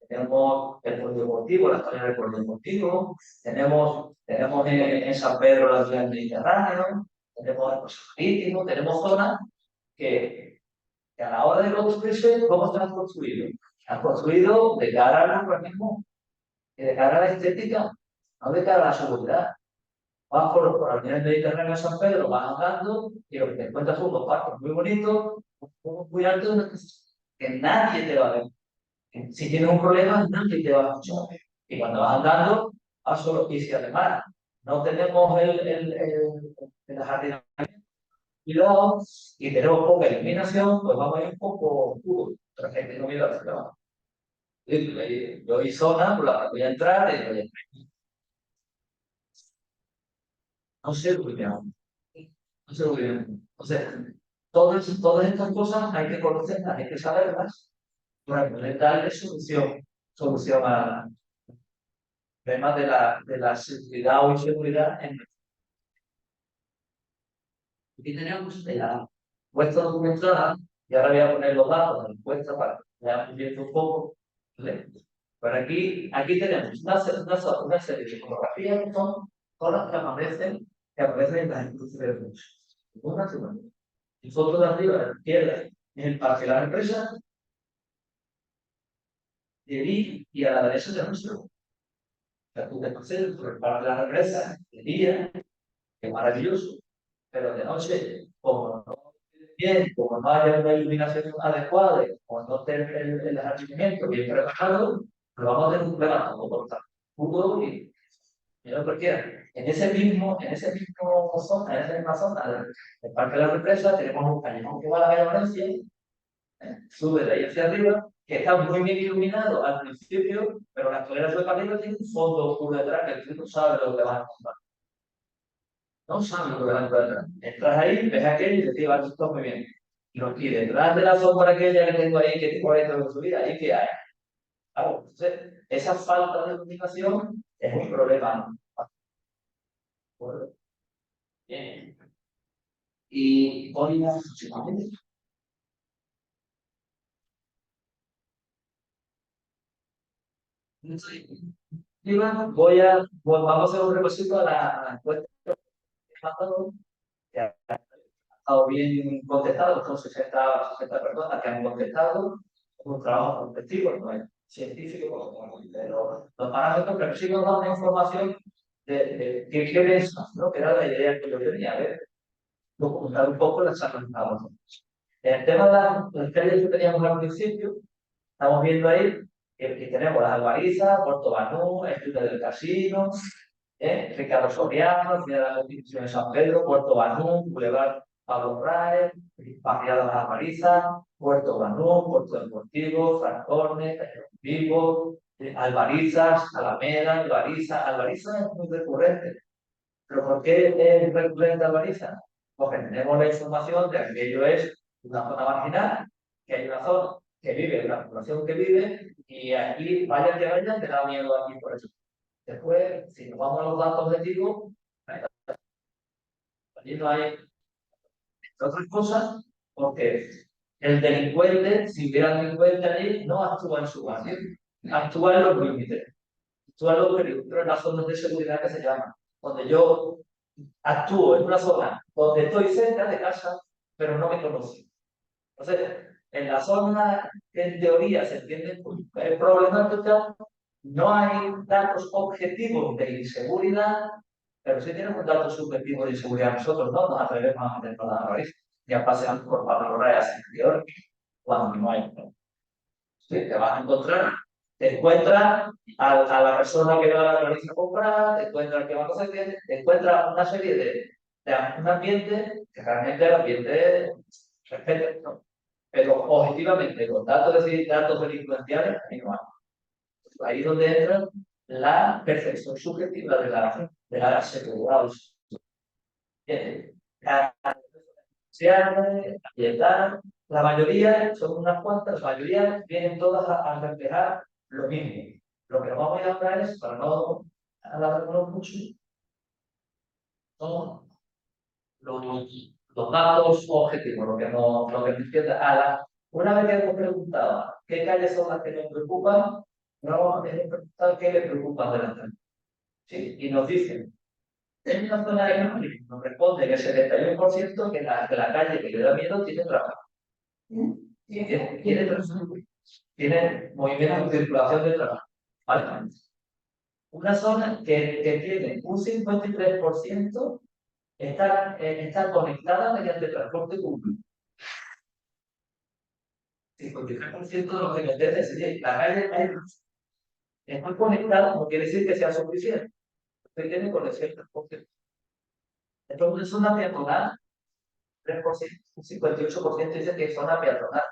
tenemos el polideportivo, la zona del polideportivo, tenemos en San Pedro la ciudad del Mediterráneo, tenemos el paseo marítimo, tenemos zonas que a la hora de construirse, ¿cómo están construidos? Han construido de cara al urbanismo y de cara a la estética, no de cara a la seguridad. Vas por el nivel Mediterráneo de San Pedro, vas andando y lo que te encuentras son unos parques muy bonitos, muy altos, que nadie te va a ver. Si tienes un problema, nadie te va a escuchar. Y cuando vas andando, vas solo y si además no tenemos el jardín cuidado y tenemos poca iluminación, pues vamos a ir un poco oscuro. La gente no mira hacia abajo. Yo vi zona por la que voy a entrar y oye, no sé lo que me hago. No sé lo que me hago. O sea, todas estas cosas hay que conocerlas, hay que saberlas para poder darle solución al tema de la seguridad o inseguridad. Aquí tenemos la encuesta documentada y ahora voy a poner los datos de la encuesta para que veamos bien un poco. ¿Vale? Pero aquí tenemos una serie de fotografías que son todas que aparecen en las instituciones de luz. Una segunda. Y foto de arriba, a la izquierda, es el parque de la empresa, de allí y a la derecha de nuestro. O sea, tú te paseas por el parque de la empresa, de día, que maravilloso, pero de noche, como no bien, como no haya una iluminación adecuada, como no tener el jardinamiento bien preparado, lo vamos a tener un problema tanto por fútbol y no cualquiera. En esa misma zona del Parque de la Represa tenemos un callejón que va a la calle Valencia, sube de ahí hacia arriba, que está muy bien iluminado al principio, pero la escalera sube para arriba tiene un fondo oscuro detrás que tú no sabes lo que vas a encontrar. No sabes lo que vas a encontrar. Entras ahí, ves aquello y te dices, vale, esto muy bien. Y detrás de la sombra aquella que tengo ahí, que tengo ahí de subir, ahí que hay. Claro, entonces, esa falta de iluminación es un problema. ¿No? Bien. Y hoy vamos a hacer un repasito a la encuesta que he mandado, que ha estado bien contestado, son 60 personas que han contestado, es un trabajo prospectivo, no es científico, pero los parámetros, pero sí nos dan una información de qué piensas, ¿no? Que era la idea que yo tenía, a ver, documentar un poco las charlas que estábamos haciendo. En el tema de las calles que teníamos al principio, estamos viendo ahí que tenemos las Albarizas, Puerto Banú, Estudio del Casino, Ricardo Soriano, Ciudad de la Constitución de San Pedro, Puerto Banú, Boulevard Pablo Raez, Barriada de las Albarizas, Puerto Banú, Puerto Deportivo, Francones, Vivo, Albarizas, Alameda, Albarizas es muy recurrente. ¿Pero por qué es recurrente Albarizas? Porque tenemos la información de que aquello es una zona marginal, que hay una zona que vive, una población que vive, y aquí, vaya que vaya, te da miedo aquí por eso. Después, si nos vamos a los datos objetivos, allí no hay otras cosas, porque el delincuente, si hubiera delincuente allí, no actúa en su barrio, actúa en los límites, actúa en los perímetros, en las zonas de seguridad que se llaman, donde yo actúo en una zona donde estoy cerca de casa, pero no me conocen. Entonces, en la zona que en teoría se entiende problemática, no hay datos objetivos de inseguridad, pero sí tenemos datos subjetivos de inseguridad. Nosotros no nos atrevemos a meter la raíz, ya paseamos por panoramas exterior cuando no hay. Sí, te vas a encontrar, te encuentras a la persona que va a la a comprar, te encuentras que va a hacer, te encuentras una serie de un ambiente que realmente el ambiente respeta, ¿no? Pero objetivamente, los datos delincuenciales, ahí no hay. Ahí es donde entra la percepción subjetiva de la seguridad. Ambiental, la mayoría, son unas cuantas, la mayoría vienen todas a reflejar lo mismo. Lo que vamos a ir ahora es, para no alargarnos mucho, son los datos objetivos, lo que nos entiende. Una vez que hemos preguntado qué calles son las que nos preocupan, no hemos preguntado qué le preocupa de la zona. ¿Sí? Y nos dicen, en una zona de Madrid, nos responde que el 71% que la calle que le da miedo tiene tráfico. Tiene tráfico. Tiene movimiento de circulación de tráfico. ¿Vale? Una zona que tiene un 53% está conectada mediante transporte público. 53% de los que me es decir, la calle está conectada, no quiere decir que sea suficiente. Usted tiene conexión de transporte. Entonces, es una peatonal, 3%, un 58% dice que es zona peatonal.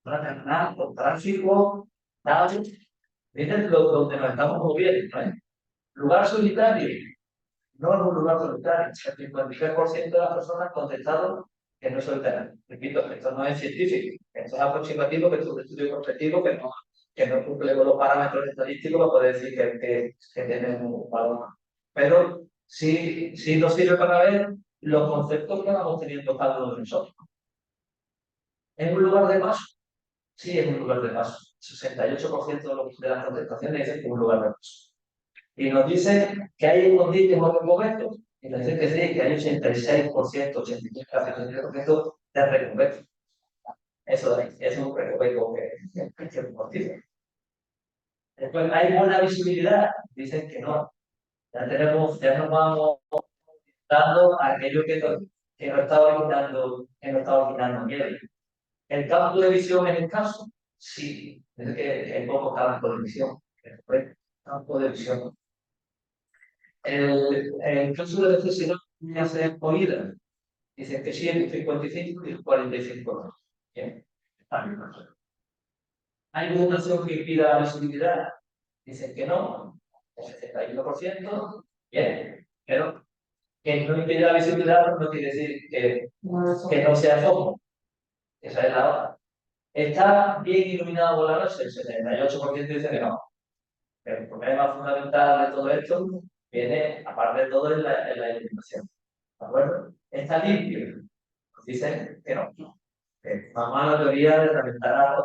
Zona peatonal, con tráfico, nada. Miren donde nos estamos moviendo, ¿no? Lugar solitario. No es un lugar solitario. El 53% de las personas contestaron que no es solitario. Repito, esto no es científico, esto es aproximativo, que es un estudio prospectivo que no cumple con los parámetros estadísticos para poder decir que tienen un valor. Pero sí nos sirve para ver los conceptos que vamos teniendo cada uno de nosotros. ¿Es un lugar de paso? Sí, es un lugar de paso. 68% de las contestaciones dicen que es un lugar de paso. Y nos dicen que hay escondites en otros momentos, y nos dicen que sí, que hay 86%, 83% de recovecos. Eso es un recoveco que es importante. Después, ¿hay buena visibilidad? Dicen que no. Ya nos vamos dando aquello que nos está originando miedo. ¿El campo de visión es escaso? Sí. Es que hay pocos campos de visión. Campo de visión. El caso de necesidad de hacer oídas, dicen que sí, el 55 y el 45. Bien, está bien. ¿Hay una nación que impida la visibilidad? Dicen que no, el 61%. Bien, pero que no impide la visibilidad no quiere decir que no sea foco. Esa es la otra. ¿Está bien iluminado por la noche? El 78% dice que no. El problema fundamental de todo esto viene, aparte de todo, en la iluminación. ¿De acuerdo? ¿Está limpio? Nos dicen que no. Que una mala teoría de la ventana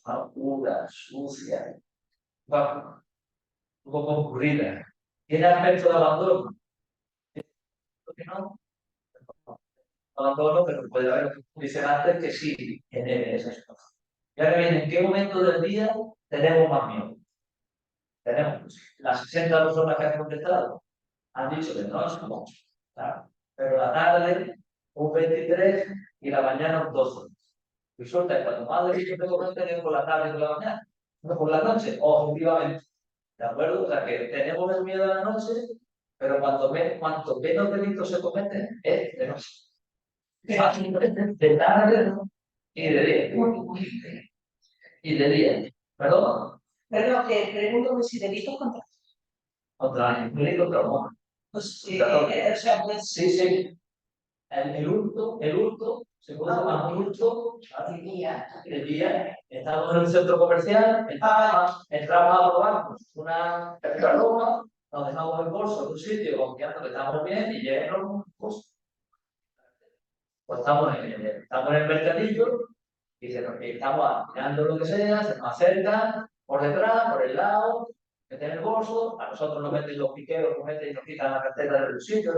oscura, sucia, un poco concurrida. ¿Tiene aspecto de abandono? Que no. Abandono, pero puede haber condicionantes que sí tiene esa situación. Y ahora bien, ¿en qué momento del día tenemos más miedo? Tenemos las 60 personas que han contestado, han dicho que no es mucho, ¿claro? Pero la tarde un 23 y la mañana un 12. Resulta que cuando más delito tengo que tener por la tarde y por la mañana, no por la noche, objetivamente. ¿De acuerdo? O sea que tenemos el miedo a la noche, pero cuanto menos delitos se cometen, es de noche. De tarde y de día. Y de día. ¿Perdón? Pero pregunto si delitos Contra animal y contra humano. pues, o sea, pues, Sí. El hurto, se puede llamar hurto, el día, estamos en un centro comercial, entramos a robarnos una ropa, nos dejamos el bolso en un sitio confiando que estamos bien y llegan los bolsos. Pues estamos en el mercadillo y estamos mirando lo que sea, se nos acercan por detrás, por el lado, meten el bolso, a nosotros nos meten los piqueros, nos meten y nos quitan la cartera del bolsillo.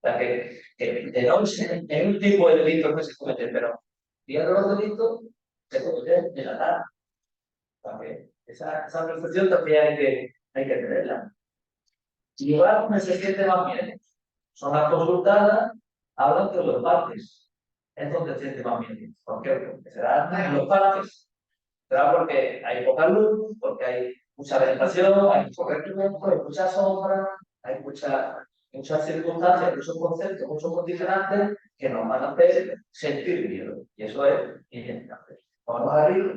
O sea que de noche es un tipo de delito que se comete, pero día de los delitos se cometen en la tarde. O sea que esa percepción también hay que tenerla. Y lugar donde se siente más miedo. Son las consultadas, hablan de los parques. Es donde se siente más miedo. ¿Por qué? Porque será en los parques. Será porque hay poca luz, porque hay mucha vegetación, hay mucho recurso, hay mucha sombra, hay muchas circunstancias, muchos conceptos, muchos condicionantes que nos van a hacer sentir miedo. Y eso es inevitable. Vamos arriba.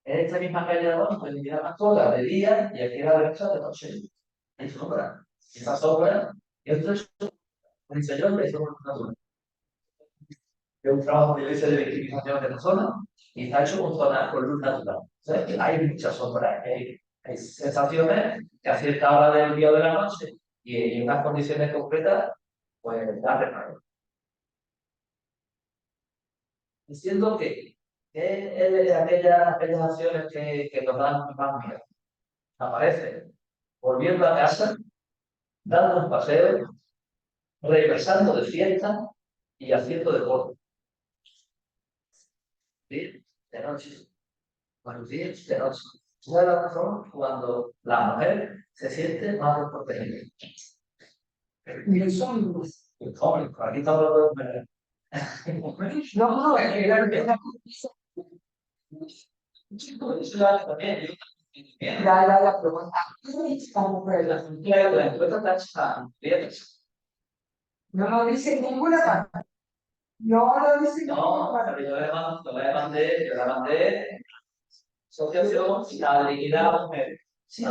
En esta misma calle de abajo pueden mirar más sola de día y aquí a la derecha de noche. Hay sombra. Y esa sombra, y esto es un señor que es un trabajo de victimización de la zona. y está hecho con luz natural. ¿Sabes? Que hay muchas sombras, hay sensaciones que a cierta hora del día o de la noche y en unas condiciones concretas, pues da reparo. Diciendo que es de aquellas acciones que nos dan más miedo. Aparece volviendo a casa, dando un paseo, regresando de fiesta y haciendo deporte. ¿Sí? De noche. Buenos días, de noche. Esa es la razón cuando la mujer se siente más desprotegida. Y los hombres. Los hombres, aquí estamos los hombres. No, es que la la pregunta. La encuesta está no lo dice ninguna. No lo dice ninguna. No, pero yo la mandé asociación y la dirigida a las mujeres. Sí,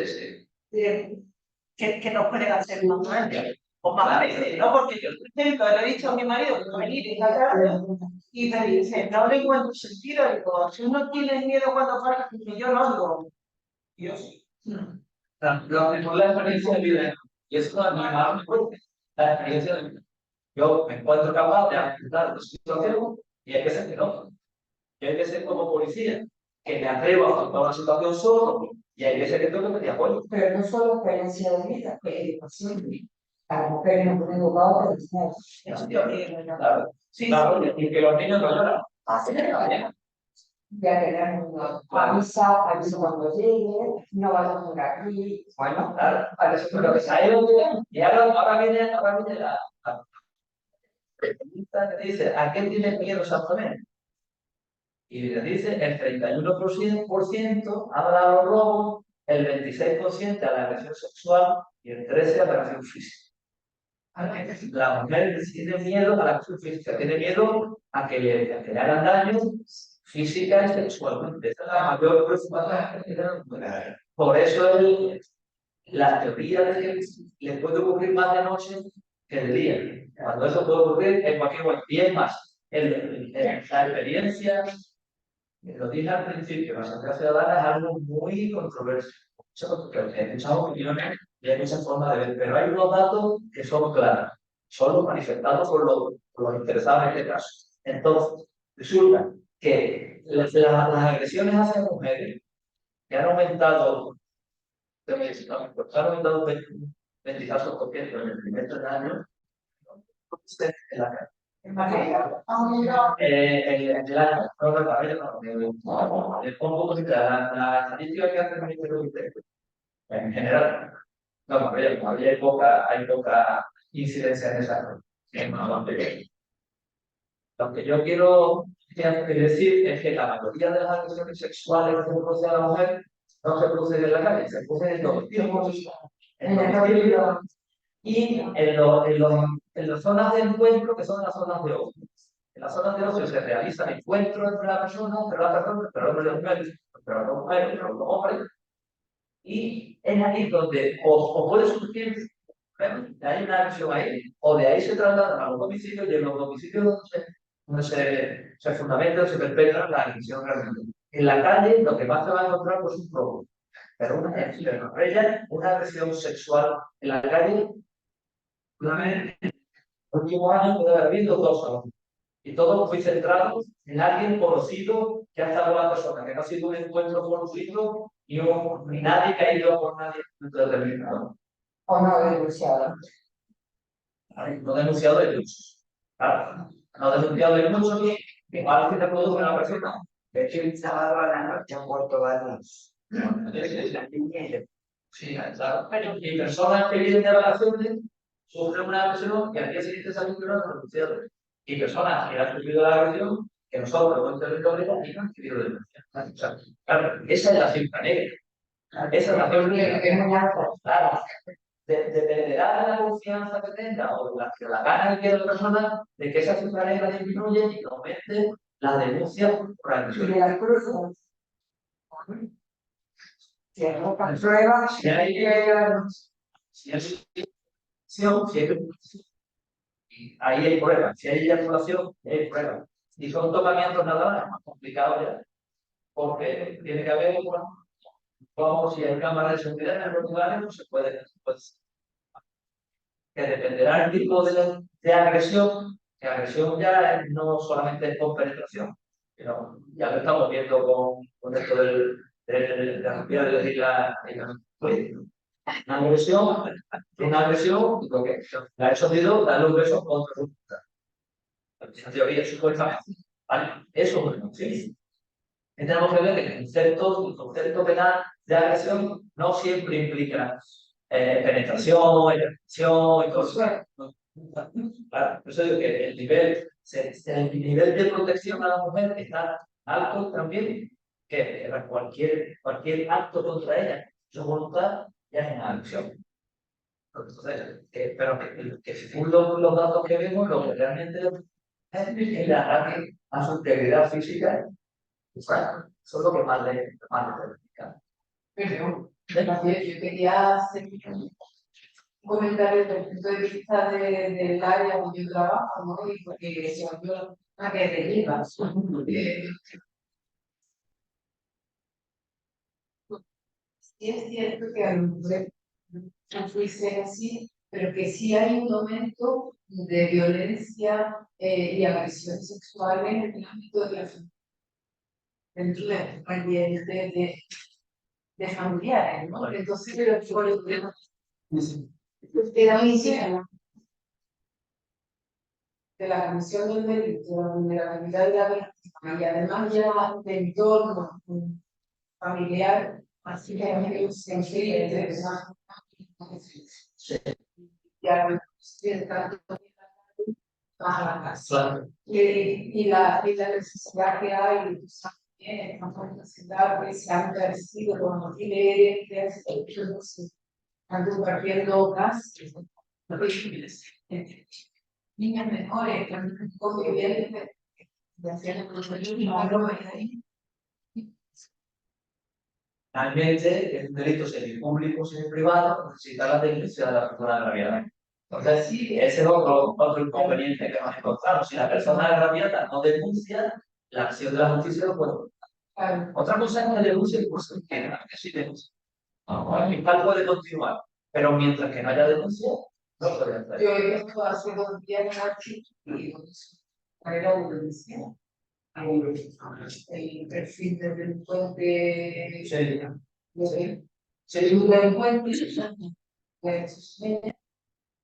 sí, sí. Que no pueden hacer más. O más veces, ¿no? Porque yo, por ejemplo, le he dicho a mi marido que va a venir esta tarde y me dice, no le encuentro sentido, digo, si uno tiene miedo cuando pasa, yo no digo, yo sí. La experiencia de vida, y eso no es muy malo, la experiencia de vida. Yo me encuentro capaz de afrontar la situación y hay veces que no. Y hay veces como policía que me atrevo a afrontar una situación solo y hay veces que tengo que pedir apoyo. Pero no solo experiencia de vida, que educación. A las mujeres no pueden educar para enseñar. Claro, sí, claro, y que los niños no lloran. Así que ya tenemos una avisa cuando llegue, no vayas por aquí. Bueno, claro, para eso es lo que se ha ido. Y ahora viene la pregunta que dice, ¿a qué tiene miedo exactamente? Y le dice, el 31% habla de los robos, el 26% a la agresión sexual y el 13% a la agresión física. La mujer tiene miedo a la agresión física, tiene miedo a que le hagan daño física y sexualmente. Esa es la mayor preocupación que tiene la mujer. Por eso la teoría de que le puede ocurrir más de noche que de día. Cuando eso puede ocurrir en cualquier momento. Y es más, la experiencia, lo dije al principio, la sociedad ciudadana es algo muy controversial. Hay muchas opiniones y hay muchas formas de ver, pero hay unos datos que son claros, son los manifestados por los interesados en este caso. Entonces, resulta que las agresiones hacia mujeres que han aumentado, han aumentado 24% en el primer 3 años, en la calle. El año, no recuerdo, el combo de la estadística que hace el Ministerio de Interior, en general, no, hay poca incidencia en esa zona. Lo que yo quiero decir es que la mayoría de las agresiones sexuales que se producen a la mujer no se producen en la calle, se producen en domicilios, y en las zonas de encuentro, que son las zonas de ocio. En las zonas de ocio se realizan encuentros entre la persona, pero no las mujeres, pero no mujeres, pero no hombres. Y es ahí donde o puede surgir, hay una acción ahí, o de ahí se trasladan a los domicilios y en los domicilios donde se fundamenta o se perpetra la agresión realmente. En la calle lo que más se va a encontrar pues, es un robo. Pero una agresión sexual en la calle, una vez en los últimos años puede haber habido 2 salones. Y todo muy centrado en alguien conocido que ha estado con la persona, que no ha sido un encuentro conocido ni nadie que ha ido por nadie determinado. O no denunciado. No denunciado de muchos. Claro, no denunciado de muchos, igual que te produce una persona. Es que el sábado a la noche han muerto varios. Sí, claro. Y personas que vienen de vacaciones sufren una agresión y al día siguiente salen de una denunciadas. Y personas que han sufrido la agresión que nosotros en territorio y no han querido denunciar. O sea, claro, esa es la cifra negra. Esa es la cifra negra. Es muy alta. Claro. Dependerá de la confianza que tenga o de la gana que quiera la persona de que esa cifra negra disminuya y que aumente la denuncia por agresión. Y de las cruces. Si arrojan pruebas, Si hay y ahí hay pruebas. Si hay eyaculación, hay pruebas. Y son tocamientos nada más complicados ya, porque tiene que haber, bueno, como si hay cámaras de seguridad en los lugares, no se puede, pues, que dependerá del tipo de agresión, que agresión ya no solamente es con penetración, sino ya lo estamos viendo con esto de la propiedad de una agresión, lo que la he sonido, darle un beso contra su puta. En teoría, supuestamente. ¿Vale? Eso es sí. Y tenemos que ver que el concepto penal de agresión no siempre implica penetración, ejecución y todo eso. Claro, por eso digo que el nivel de protección a la mujer está alto también, que cualquier acto contra ella, su voluntad, ya es una agresión. Entonces, pero que según los datos que vemos, lo que realmente es el ataque a su integridad física. Bueno, eso es lo que más le perjudica. Pero yo quería hacer un comentario desde el punto de vista del área donde yo trabajo, ¿no? Y porque se volvió una que deriva. Sí es cierto que a lo mejor no fuese así, pero que sí hay un aumento de violencia y agresión sexual en el ámbito de la familia, dentro de ambientes de familiares, ¿no? Entonces, por el tema de la medicina, de la comisión del delito, de la vulnerabilidad de la víctima y además ya de entorno familiar, así que amigos sensibles, ya tanto a la casa. Y la necesidad que hay de también, una necesidad que se han parecido con alquileres, que están compartiendo gas, niñas menores, que han conviviendo de hacer ahí. Realmente es un delito semipúblico, semiprivado, necesita la denuncia de la persona agraviada. Entonces, sí, ese es otro inconveniente que hemos encontrado. Si la persona agraviada no denuncia, la acción de la justicia lo puede. Claro. Otra cosa es que denuncia y pues que sí denuncia. El fiscal puede continuar, pero mientras que no haya denuncia, no puede hacer. Yo he visto hace 2 días en artículo era de denuncia. El perfil del delincuente. Sí. Un delincuente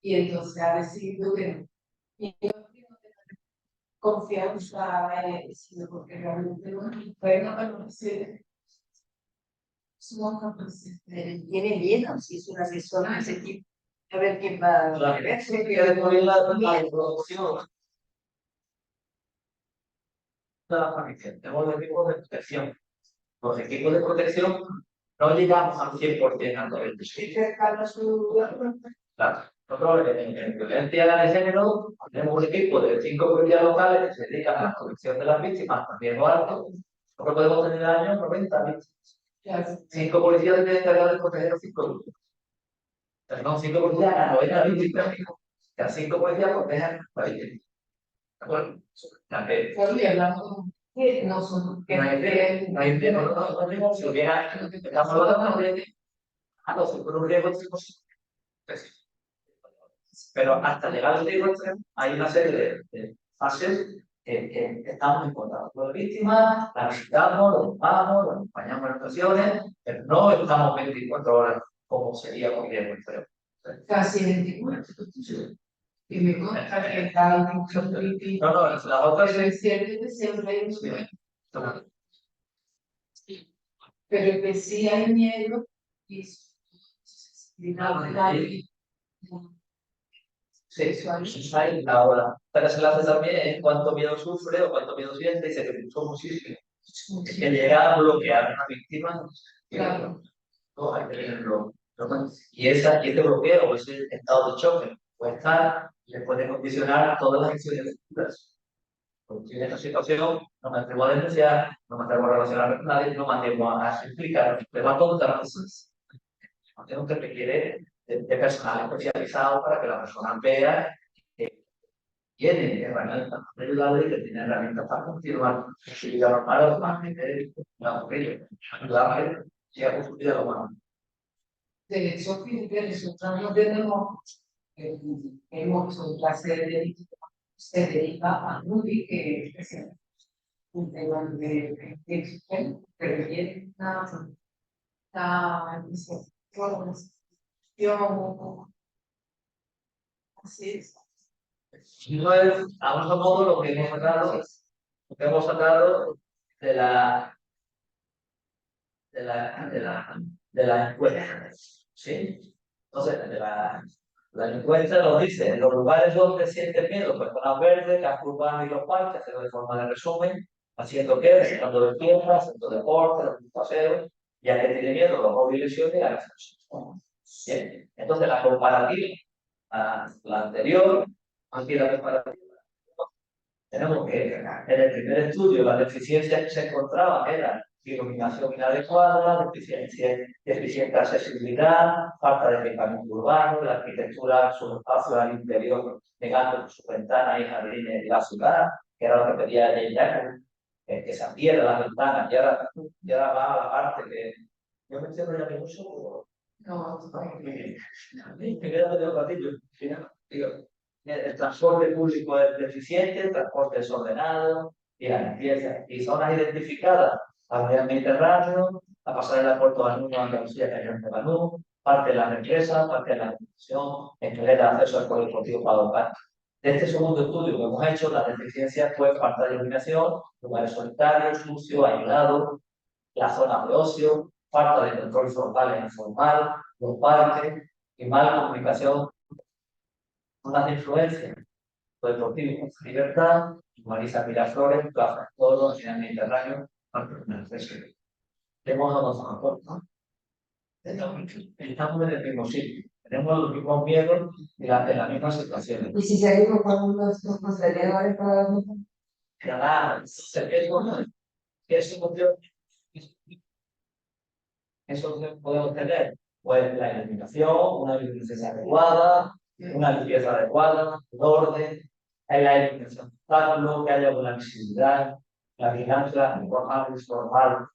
y entonces ha decidido que no. Y yo no tengo confianza sino porque realmente no somos capaces. Tiene miedo si es una persona ese tipo. A ver quién va a ver. La producción de la familia. Tenemos los equipos de protección. Los equipos de protección no llegamos al 100% a nivel de Claro. Nosotros en violencia de género tenemos un equipo de 5 policías locales que se dedican a la protección de las víctimas, también lo alto. Nosotros podemos tener al año 90 víctimas. 5 policías tienen encargados de proteger a 5 víctimas. Tenemos 5 policías a 90 víctimas. Cada 5 policías protegen a la víctima. ¿De acuerdo? No son No hay riesgo, si hubiera, estamos hablando de por un riesgo extremo, pero hasta llegar al riesgo extremo hay una serie de fases que estamos encontrando con las víctimas, la visitamos, lo llamamos, lo acompañamos en ocasiones, pero no estamos 24 horas como sería con riesgo extremo. casi 24. Y me consta que está mucho No, las otras pero es cierto que siempre hay un pero que sí hay miedo y sí, hay la hora. Pero se le hace también cuánto miedo sufre o cuánto miedo siente y se reduce muchísimo. Es que llega a bloquear a una víctima. Claro. No hay que tenerlo. Y ese bloqueo o ese estado de choque puede estar, le puede condicionar todas las acciones futuras. Porque en esta situación no me atrevo a denunciar, no me atrevo a relacionarme con nadie, no me atrevo a explicar, le va a contar cosas. Tengo que requiere de personal especializado para que la persona vea tiene herramientas para ayudarle y que tiene herramientas para continuar su vida normal o más que ayudarle si hago su vida normal. De hecho, que nosotros no tenemos, hemos un clase de se dedica a Ruby, que es un tema de pero tiene una formación, así es. Entonces, a grosso modo, lo que hemos sacado de la encuesta, ¿sí? Entonces, la encuesta nos dice, en los lugares donde sienten miedo, personas verdes, casco urbano y los parques, haciendo de forma de resumen, haciendo qué, visitando de tierra, haciendo deporte, haciendo paseos, ya que tiene miedo, los móviles y a las personas. Bien, entonces la comparativa a la anterior, aquí la comparativa, tenemos que en el primer estudio las deficiencias que se encontraban eran iluminación inadecuada, deficiente accesibilidad, falta de equipamiento urbano, la arquitectura, sus espacios al interior, negando sus ventanas y jardines de la ciudad, que era lo que pedía ella, que se abrieran las ventanas, y ahora va a la parte que yo menciono ya mucho. No, Me queda medio ratillo. Digo, el transporte público es deficiente, el transporte desordenado y la limpieza. Y zonas identificadas al medio Mediterráneo, a pasar el puerto de Banú, Andalucía, Cañón de Banú, parte de la empresa, parte de la educación, en general el acceso al polideportivo para los de este segundo estudio que hemos hecho, las deficiencias fue falta de iluminación, lugares solitarios, sucios, aislados, la zona de ocio, falta de control formal e informal, los parques y mala comunicación, unas influencias, lo deportivo, libertad, Marisa Miraflores, Plaza Todo, en el Mediterráneo, tenemos los dos acuerdos, ¿no? Estamos en el mismo sitio, tenemos los mismos miedos y las mismas situaciones. Y si seguimos con uno de estos contenedores para los eso podemos tener, pues la iluminación, una iluminación adecuada, una limpieza adecuada, un orden, la iluminación obstáculo, que haya buena visibilidad, la vigilancia informal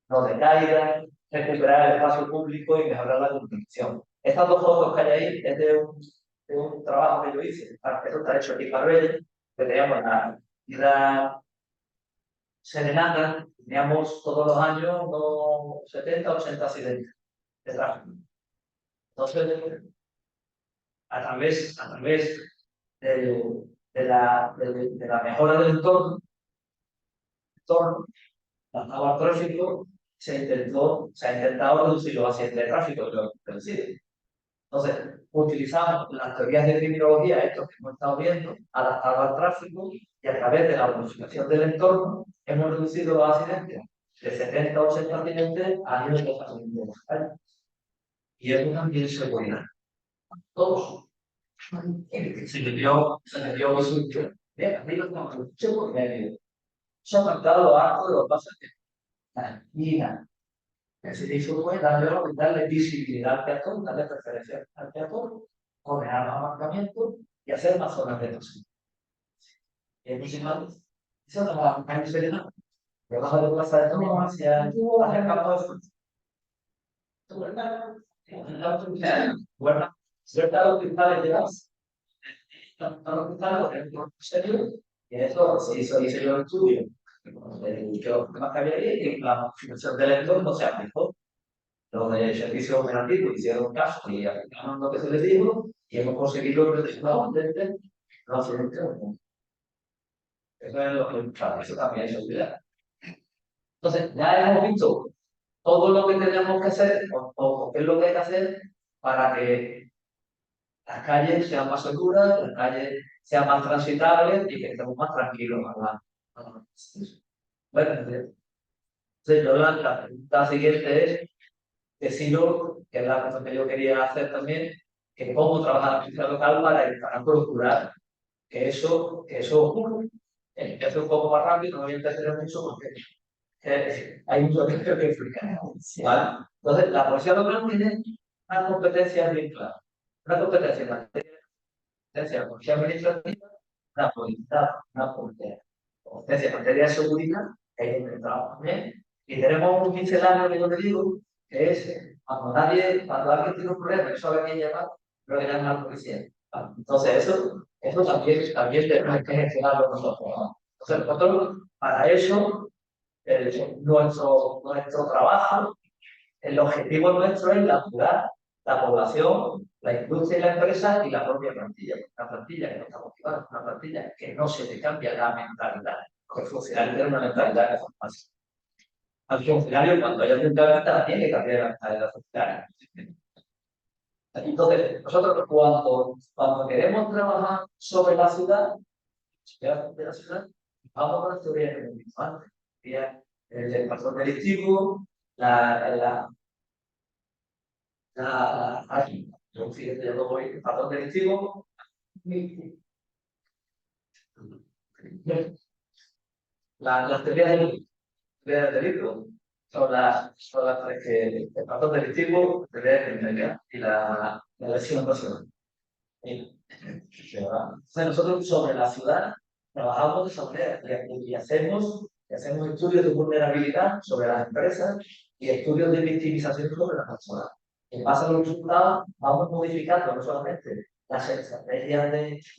no decaiga, recuperar el espacio público y mejorar la comunicación. Estas dos fotos que hay ahí es de un trabajo que yo hice, eso está hecho aquí para ver, que teníamos la serenata, teníamos todos los años unos 70 o 80 accidentes de tráfico. Entonces, a través de la mejora del entorno, al tráfico, se ha intentado reducir los accidentes de tráfico, Entonces, utilizamos las teorías de criminología, esto que hemos estado viendo, adaptado al tráfico, y a través de la modificación del entorno, hemos reducido los accidentes de 70 o 80 accidentes a 10 accidentes. Y eso también se seguridad. Todos. Se le dio resultado. Bien, amigos, no, por medio. Se han marcado harto de los pasajeros. Y nada. Se hizo fue darle visibilidad al peatón, darle preferencia al peatón, ordenar los aparcamientos y hacer más zonas de paso. Y el próximo, eso no va a ser nada. Debajo de Plaza de Toros hacia el campo de fútbol. Bueno, cierta hospitales de gas, y eso se hizo yo el estudio. Yo más que había ahí, la modificación del entorno se aplicó. Los de servicio operativo hicieron caso y aplicaron lo que se les dijo y hemos conseguido el resultado de los accidentes. Eso es lo que eso también es seguridad. Entonces, ya hemos visto todo lo que tenemos que hacer o qué es lo que hay que hacer para que las calles sean más seguras, las calles sean más transitables y que estemos más tranquilos. Bueno, entonces la pregunta siguiente es decido, que es la cosa que yo quería hacer también, que cómo trabajar la política local para procurar que eso ocurra. Empiezo un poco más rápido, no voy a entender mucho porque hay mucho que creo que explicar. ¿Vale? Entonces, la policía local tiene una competencia bien clara. Una competencia en materia de policía administrativa una potencia en materia de seguridad, que hay donde entramos también, y tenemos un misceláneo que yo le digo, que es cuando alguien tiene un problema y sabe a quién llamar, lo le llaman a la policía. Entonces, eso también tenemos que gestionarlo nosotros, ¿no? Entonces, nosotros, para eso, nuestro trabajo, el objetivo nuestro es la población, la industria y la empresa y la propia plantilla. Una plantilla que no está motivada, una plantilla que no se le cambia la mentalidad. Porque el funcionario tiene una mentalidad que es fácil. Al funcionario, cuando haya un mentalidad, tiene que cambiar la mentalidad funcionaria. Entonces, nosotros cuando queremos trabajar sobre la ciudad, de la ciudad, vamos con la teoría que hemos visto antes. El patrón delictivo, aquí, yo fíjate, yo lo voy, el patrón delictivo, las teorías del delito son las tres que el patrón delictivo, teoría de criminalidad y la lesión personal. Entonces nosotros sobre la ciudad trabajamos de esa manera y hacemos estudios de vulnerabilidad sobre las empresas y estudios de victimización sobre las personas. En base a los resultados vamos modificando no solamente las estrategias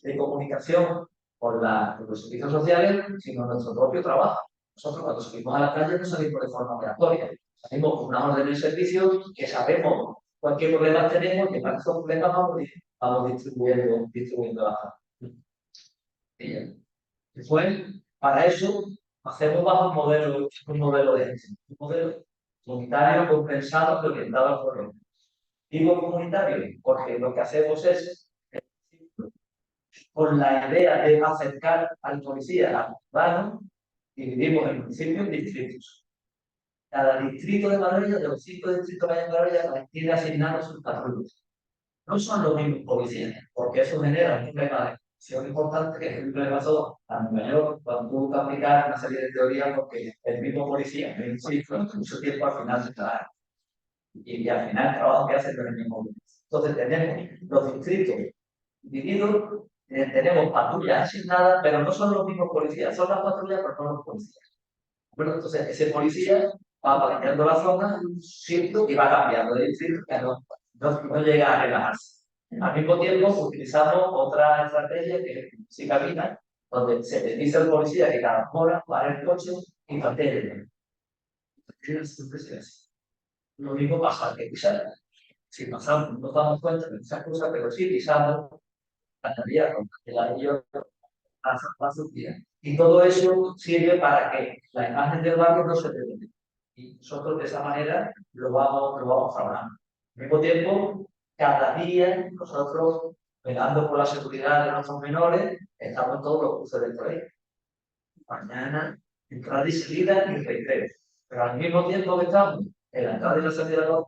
de comunicación por los servicios sociales, sino nuestro propio trabajo. Nosotros cuando salimos a la calle no salimos de forma aleatoria, salimos con una orden de servicio que sabemos cualquier problema tenemos y para esos problemas vamos distribuyendo la. Después, para eso, hacemos bajo un modelo de gestión, un modelo comunitario compensado y orientado al problema. Digo comunitario porque lo que hacemos es, con la idea de acercar al policía al ciudadano, dividimos el municipio en distritos. Cada distrito de Marbella, de los 5 distritos que hay en Marbella, tiene asignados sus patrullas. No son los mismos policías, porque eso genera un problema de acción importante, que es el problema todo a Nueva York, cuando tuvo que aplicar una serie de teorías, porque el mismo policía, en mucho tiempo al final se trabaja. Y al final el trabajo que hacen es el mismo policía. Entonces tenemos los distritos divididos, tenemos patrullas asignadas, pero no son los mismos policías, son las patrullas, pero no los policías. Bueno, entonces ese policía va cambiando la zona, ¿cierto? Y va cambiando de distrito, que no llega a relajarse. Al mismo tiempo, utilizamos otra estrategia que es si camina, donde se le dice al policía que cada hora para el coche y mantén lo mismo pasa que pisar. Si pasamos, no nos damos cuenta de esas cosas, pero sí pisamos cada día con el anillo pasa un día. Y todo eso sirve para que la imagen del barrio no se deteriore. Y nosotros de esa manera lo vamos trabajando. Al mismo tiempo, cada día nosotros, velando por la seguridad de nuestros menores, estamos en todos los cursos del colegio. Mañana, entrada y salida y recreo. Pero al mismo tiempo que estamos en la entrada y la salida de los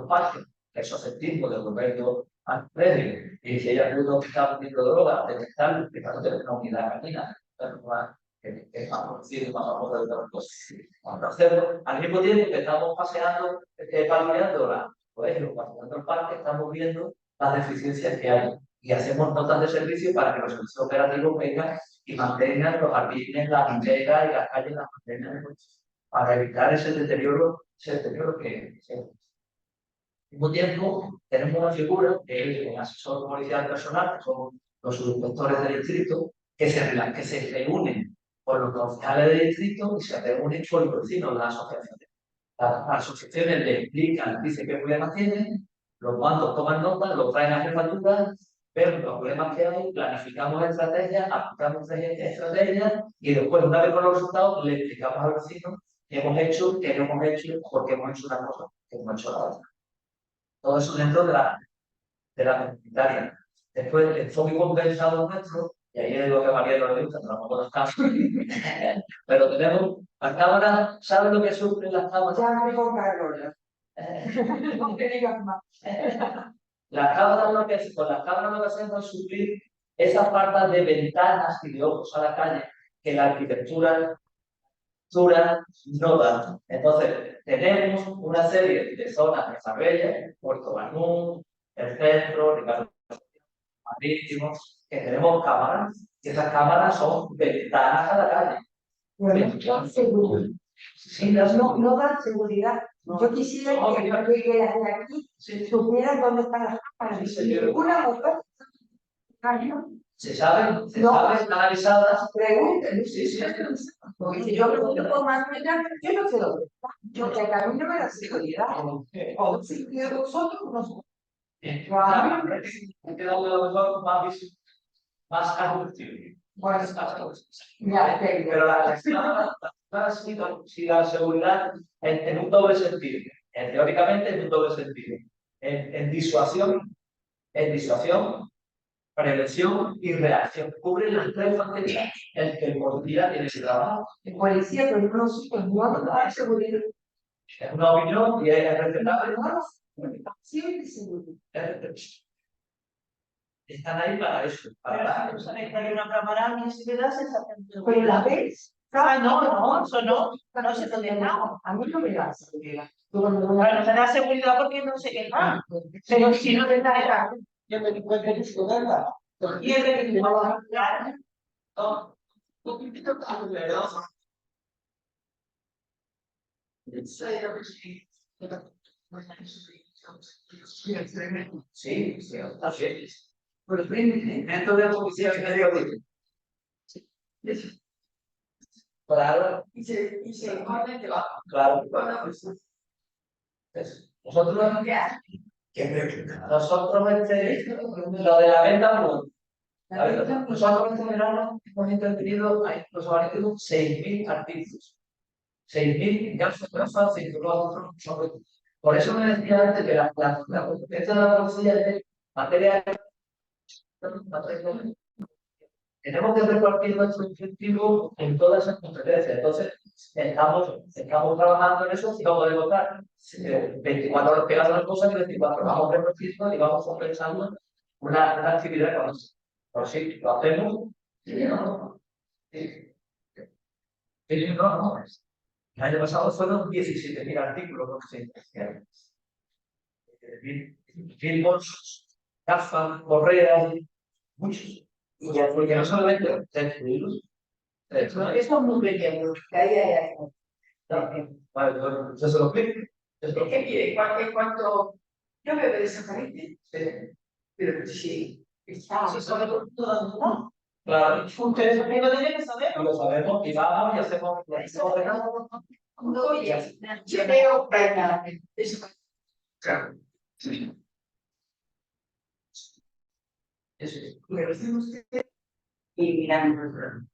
parques, que es susceptible de Roberto Alfredo, y si ella pudo estar poniendo droga, detectarlo, que no tener una unidad canina, que es más conocido, más famoso de otras cosas. Vamos a hacerlo al mismo tiempo que estamos paseando, patrulleando paseando el parque, estamos viendo las deficiencias que hay y hacemos notas de servicio para que los servicios operativos vengan y mantengan los jardines, las hileras y las calles, las mantengan para evitar ese deterioro que se. Al mismo tiempo, tenemos una figura que es el asesor policial personal, que son los subinspectores del distrito, que se reúnen con los concejales del distrito y se reúnen con los vecinos de las asociaciones. Las asociaciones le explican, dicen qué problemas tienen, los mandos toman nota, lo traen a jefatura, vemos los problemas que hay, planificamos estrategias, aplicamos estrategias y después, una vez con los resultados, le explicamos al vecino qué hemos hecho, qué no hemos hecho, por qué hemos hecho una cosa, qué hemos hecho la otra. Todo eso dentro de la comunitaria. Después, el enfoque compensado nuestro, y ahí es lo que a María no le gusta, tampoco nos casos. Pero tenemos las cámaras, ¿saben lo que sufren las cámaras? Ya no me contaron. No te digas más. Las cámaras lo que hacemos es suplir esas faltas de ventanas y de ojos a la calle que la arquitectura no da. Entonces, tenemos una serie de zonas de Marbella, Puerto Banús, el centro, Ricardo Marítimos, que tenemos cámaras, y esas cámaras son ventanas a la calle. Pero no dan seguridad. Sí, las No dan seguridad. Yo quisiera que los que llegan de aquí supieran dónde están las cámaras. Sí, señor. Una mujer. se saben, No. están analizadas. Pregúntenle. Sí, sí. Porque si yo pregunto por Martina, yo no sé dónde está. Yo que a mí no me da seguridad. O si nosotros no somos. Claro, hay que darle lo mejor más atractivo. Bueno, Ya, ya, pero las cámaras sí dan seguridad en un doble sentido. Teóricamente en un doble sentido. En disuasión, prevención y reacción. Cubren las tres facetas en que el policía tiene que trabajar. el policía, pero no nosotros no da seguridad. Es una opinión y es respetable. Siempre seguridad. Están ahí para eso. Pero si sabéis que hay una cámara que se queda sensación de Pero la ves. Ah, no, eso no sé dónde está. A mí no me da seguridad. Bueno, no me da seguridad porque no sé qué está. Pero si no te da, yo me di cuenta que se da. Y el de que no va a hablar. Sí, sí, así es. Pero dentro de la policía que digo, claro, claro. Nosotros, lo de la venta, no. Nosotros en verano hemos intervenido, nos han tenido 6.000 artículos. 6.000 gafas, cinturones, sobre todo. Por eso me decía antes que la competencia de la policía es materia. Tenemos que repartir nuestro incentivo en todas esas competencias. Entonces, estamos trabajando en eso y vamos a votar 24 horas pegadas a las cosas y 24 vamos repartiendo y vamos compensando una actividad con eso. Por sí, lo hacemos. Y no. El año pasado fueron 17.000 artículos los que se investigaron. 1.000 bolsos, gafas, correas, muchos. Y ya, porque no solamente textiles. Eso es muy pequeño. Vale, yo se lo explico. Es que mire, cuanto yo me veo desaparece, pero sí, Se sabe todo, ¿no? Claro, Ustedes también lo tienen que saber. lo sabemos y vamos y hacemos lo que hacemos. no, yo veo para eso. Claro. Sí. Eso es. Me lo hacemos y mirando.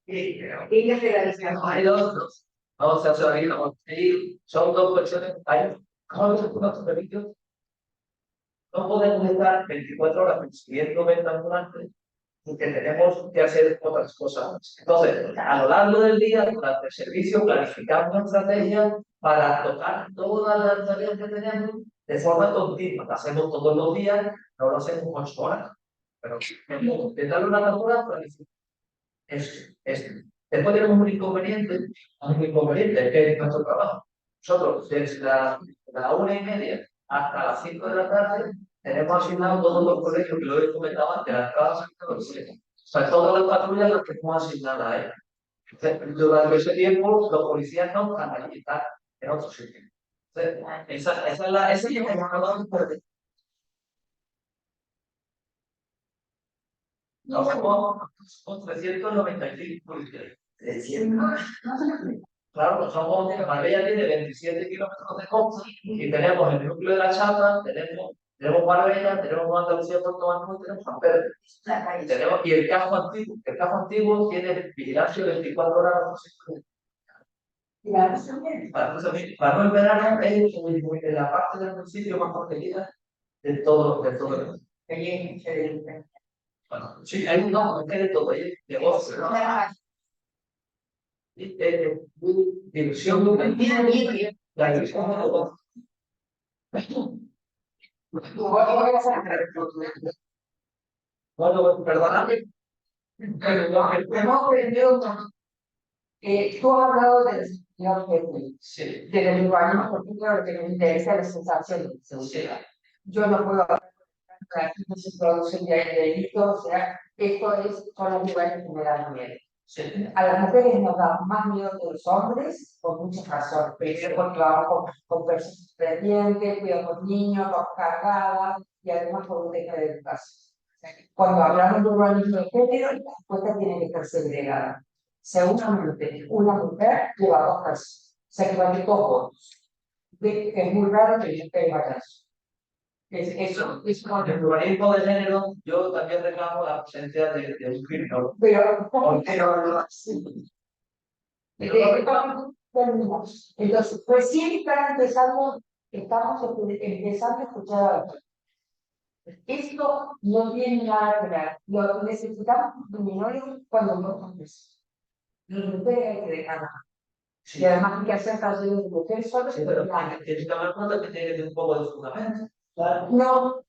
Ella se la descarga. Hay dos. Vamos a hacer ahí, son dos cuestiones. Hay, ¿cómo se puede hacer servicios? No podemos estar 24 horas consiguiendo ventas ambulantes porque tenemos que hacer otras cosas. Entonces, a lo largo del día, durante el servicio, planificamos una estrategia para tocar todas las tareas que tenemos de forma continua. Lo hacemos todos los días, no lo hacemos 8 horas. Pero de darle una captura, planificamos. Después tenemos un inconveniente, que es nuestro trabajo. Nosotros, desde la 1:30 hasta las 5 de la tarde, tenemos asignados todos los colegios que lo he comentado antes, las casas, o sea, todas las patrullas las tenemos asignadas a ellas. Durante ese tiempo, los policías no están allí, están en otro sitio. Esa es la que hemos acabado de perder. No, son 395 policías. 300. Claro, somos, Marbella tiene 27 kilómetros de costa y tenemos el núcleo de la Chapa, tenemos Marbella, tenemos Andalucía, Puerto Banco y tenemos San Pedro. Y el casco antiguo tiene vigilancia 24 horas. Para el verano es la parte del municipio más protegida de todo el mundo. Bueno, sí, hay un nombre que de todo, hay negocio, ¿no? División de la división de negocio. Bueno, perdóname. Hemos aprendido tú has hablado del señor jefe, Sí, de los urbanistas, porque claro que me interesa la sensación de seguridad. Yo no puedo hablar aquí no se producen delitos, o sea, son los lugares que me dan miedo. Sí. A las mujeres nos da más miedo que a los hombres, por muchas razones. Primero porque vamos con personas pendientes, cuidado con niños, con cargadas, y además por un tema de educación. Cuando hablamos de urbanismo de género, la respuesta tiene que estar segregada. Si una mujer lleva 2 personas, o sea que vale 2 votos. Es muy raro que yo tenga caso. Eso es En el urbanismo de género, yo también reclamo la presencia de un criminólogo. Pero sí. Entonces, recién estamos empezando a escuchar algo. Esto no tiene nada que ver. Lo que necesitamos criminólogos cuando no estamos. Los mujeres hay que dejarla. Sí. Y además hay que hacer talleres de mujeres solas. Sí, pero tienes que tomar cuenta que tiene que tener un poco de fundamento. Claro. No.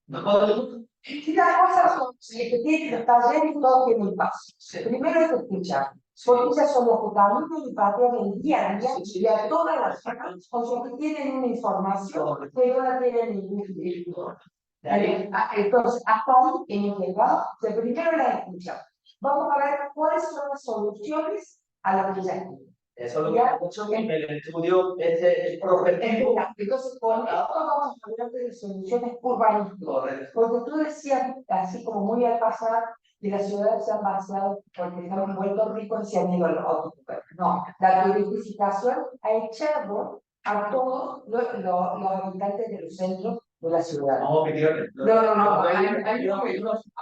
No puedo. Si las cosas son, que tienen los talleres, todo tiene un paso. Sí. Primero hay que escuchar. Porque ellas son las que caminan y patean el día a día y a todas las personas, o sea que tienen una información que no la tienen ningún individuo. Entonces, hasta ahí hemos llegado. Primero la escuchamos. Vamos a ver cuáles son las soluciones a lo que ya tienen. Eso es lo que ha hecho en el estudio, el progresivo. Entonces, con esto vamos a hablar de soluciones urbanísticas. Porque tú decías, así como muy al pasar, que las ciudades se han vaciado porque se han vuelto ricos y se han ido a otros lugares. No, la turistificación ha echado a todos los habitantes de los centros de la ciudad. No, que digo que-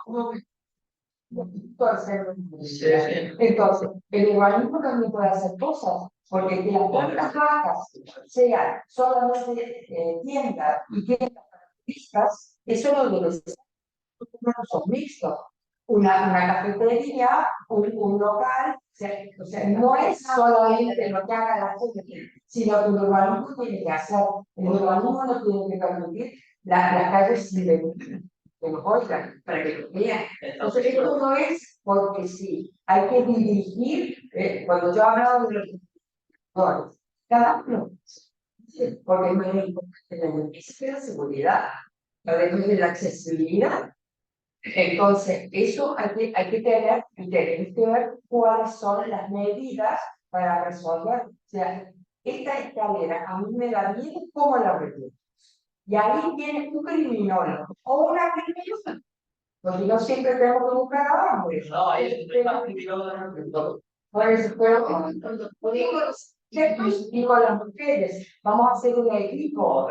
No. Entonces, el urbanismo también puede hacer cosas, porque que las plantas bajas sean solamente tiendas y tiendas para turistas, eso no debe ser. No son mixtos. Una cafetería, un local, o sea, no es solamente lo que haga la gente, sino que el urbanismo tiene que hacer. El urbanismo no tiene que permitir las calles libres. Que lo oigan, para que lo vean. Entonces, esto no es porque sí, hay que dirigir, cuando yo hablaba de los sectores, cada uno, porque es muy importante la seguridad, además de la accesibilidad. Entonces, eso hay que tener, y tenemos que ver cuáles son las medidas para resolver. O sea, esta escalera a mí me da miedo cómo la resuelvo. Y ahí viene un criminólogo o una criminóloga. Porque no siempre tenemos que buscar a hombres. No, hay más criminólogos. Por eso, pero digo los chicos y con las mujeres, vamos a hacer un equipo,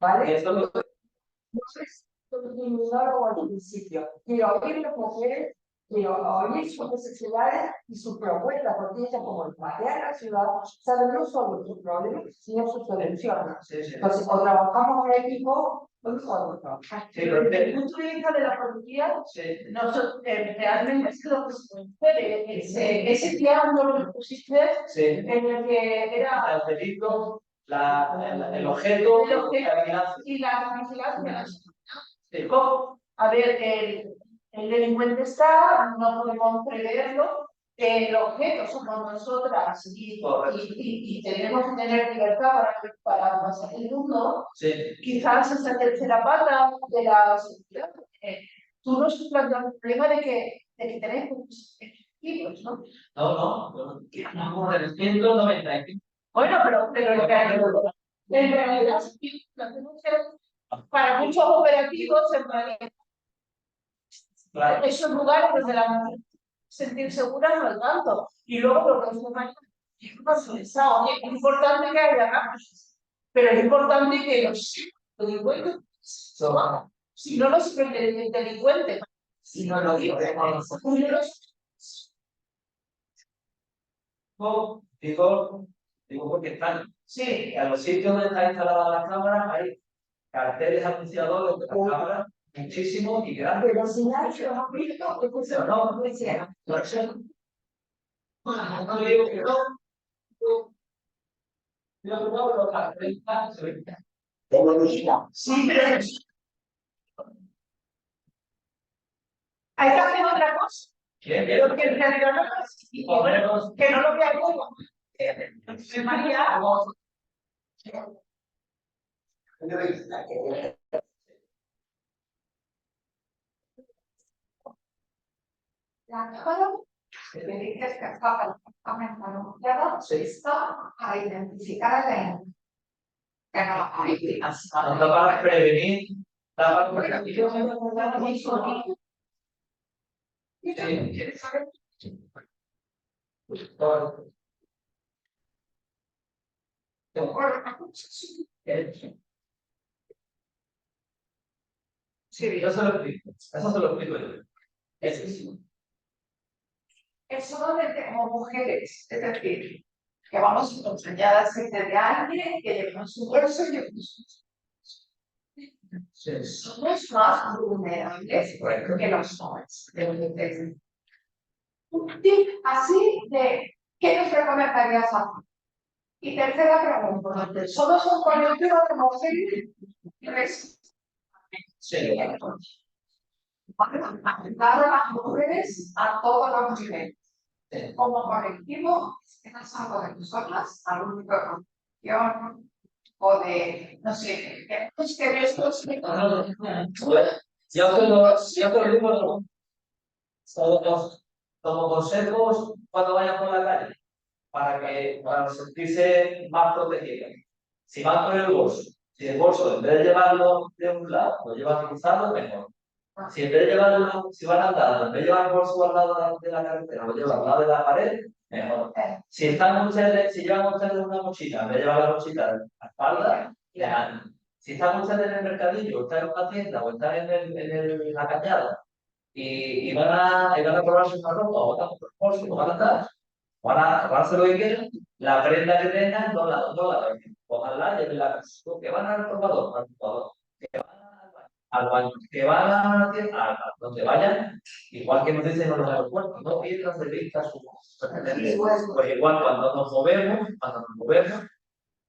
¿vale? Eso lo No es un criminólogo al principio. Quiero oír las mujeres, quiero oír sus necesidades y sus propuestas, porque ellas, como patean la ciudad, saben no solo sus problemas, sino sus soluciones. sí. Entonces, o trabajamos en equipo, o no trabajamos. Sí, pero Desde el punto de vista de la policía, sí. nosotros realmente es lo que se puede. Ese diálogo que pusiste, Sí. en el que era El delito, el objeto, la vigilancia. y la vigilancia. Sí. A ver, el delincuente está, no podemos preverlo, el objeto somos nosotras y tenemos que tener libertad para pasar el mundo. Sí. Quizás esa tercera pata de la sociedad. Tú nos planteas el problema de que tenemos efectivos, ¿no? No, 395. Bueno, pero en realidad para muchos operativos en realidad Claro. esos lugares donde la mujer sentir segura no es tanto. Y luego lo que es importante que haya cambios, pero es importante que los delincuentes, si no los delincuentes, Si no lo digo, digo porque están. sí, A los sitios donde están instaladas las cámaras hay carteles anunciadores de las cámaras, muchísimos y grandes. Pero si nadie los ha visto, entonces no decía. No digo que no. Yo no los carteles sí, pero hay que hacer otra cosa. Porque en realidad no es y bueno, que no lo vean como María. La cámara que dices que está perfectamente anunciada está a identificar a la gente. Que no la hay. No para prevenir, está para prevenir. Sí, yo se lo explico. Eso se lo explico yo. Es solamente como mujeres, es decir, que vamos acompañadas de alguien que llevamos su bolso y llevamos somos más vulnerables que los hombres. Así de, ¿qué nos recomendarías a ti? Y tercera pregunta, ¿solo son colectivos de mujeres? Sí. Afectar a las mujeres a todos los niveles. Como colectivo, es algo de nosotras, algún tipo de condición o de, no sé, que estos Yo te lo digo como consejos cuando vayan por la calle, para sentirse más protegidos. Si van con el bolso, si el bolso en vez de llevarlo de un lado, lo llevan cruzado, mejor. Si en vez de llevarlo, si van andando, en vez de llevar el bolso al lado de la carretera, lo llevan al lado de la pared, mejor. Si llevan ustedes una mochila, en vez de llevar la mochila a la espalda, ya. Si están ustedes en el mercadillo, o están en una tienda, o están en la cañada, y van a probarse una ropa, o van a comprar bolso, o van a andar, van a hacer lo que quieran, la prenda que tengan, no la toquen. Ojalá llévenla, que van al probador, al baño, que van a la tienda, a donde vayan, igual que nos dicen en los aeropuertos, no pierdas de vista su pues igual cuando nos movemos,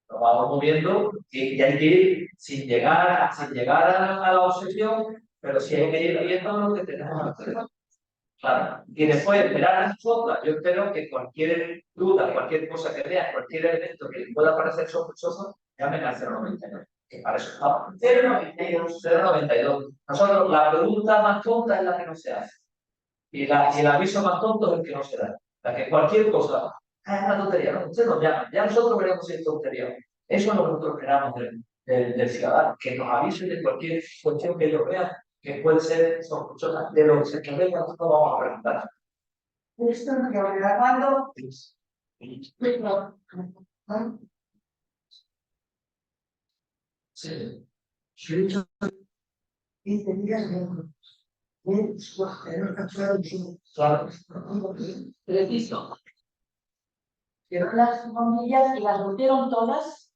nos vamos moviendo y hay que ir sin llegar a la obsesión, pero sí hay que ir viendo lo que tenemos que hacer. Claro. Y después esperar a nosotras. Yo espero que cualquier duda, cualquier cosa que veas, cualquier elemento que pueda parecer sospechoso, llamen al 099. Que para eso estamos. 092. Nosotros, la pregunta más tonta es la que no se hace. Y el aviso más tonto es el que no se da. La que cualquier cosa, es una tontería, ¿no? Usted nos llama. Ya nosotros veremos si es tontería. Eso es lo que nosotros esperamos del ciudadano. Que nos avise de cualquier cuestión que ellos vean que puede ser sospechosa de lo que se cree, nosotros vamos a preguntar. Esto es lo que voy grabando. Sí. Claro. Preciso. Llevaron las bombillas y las rompieron todas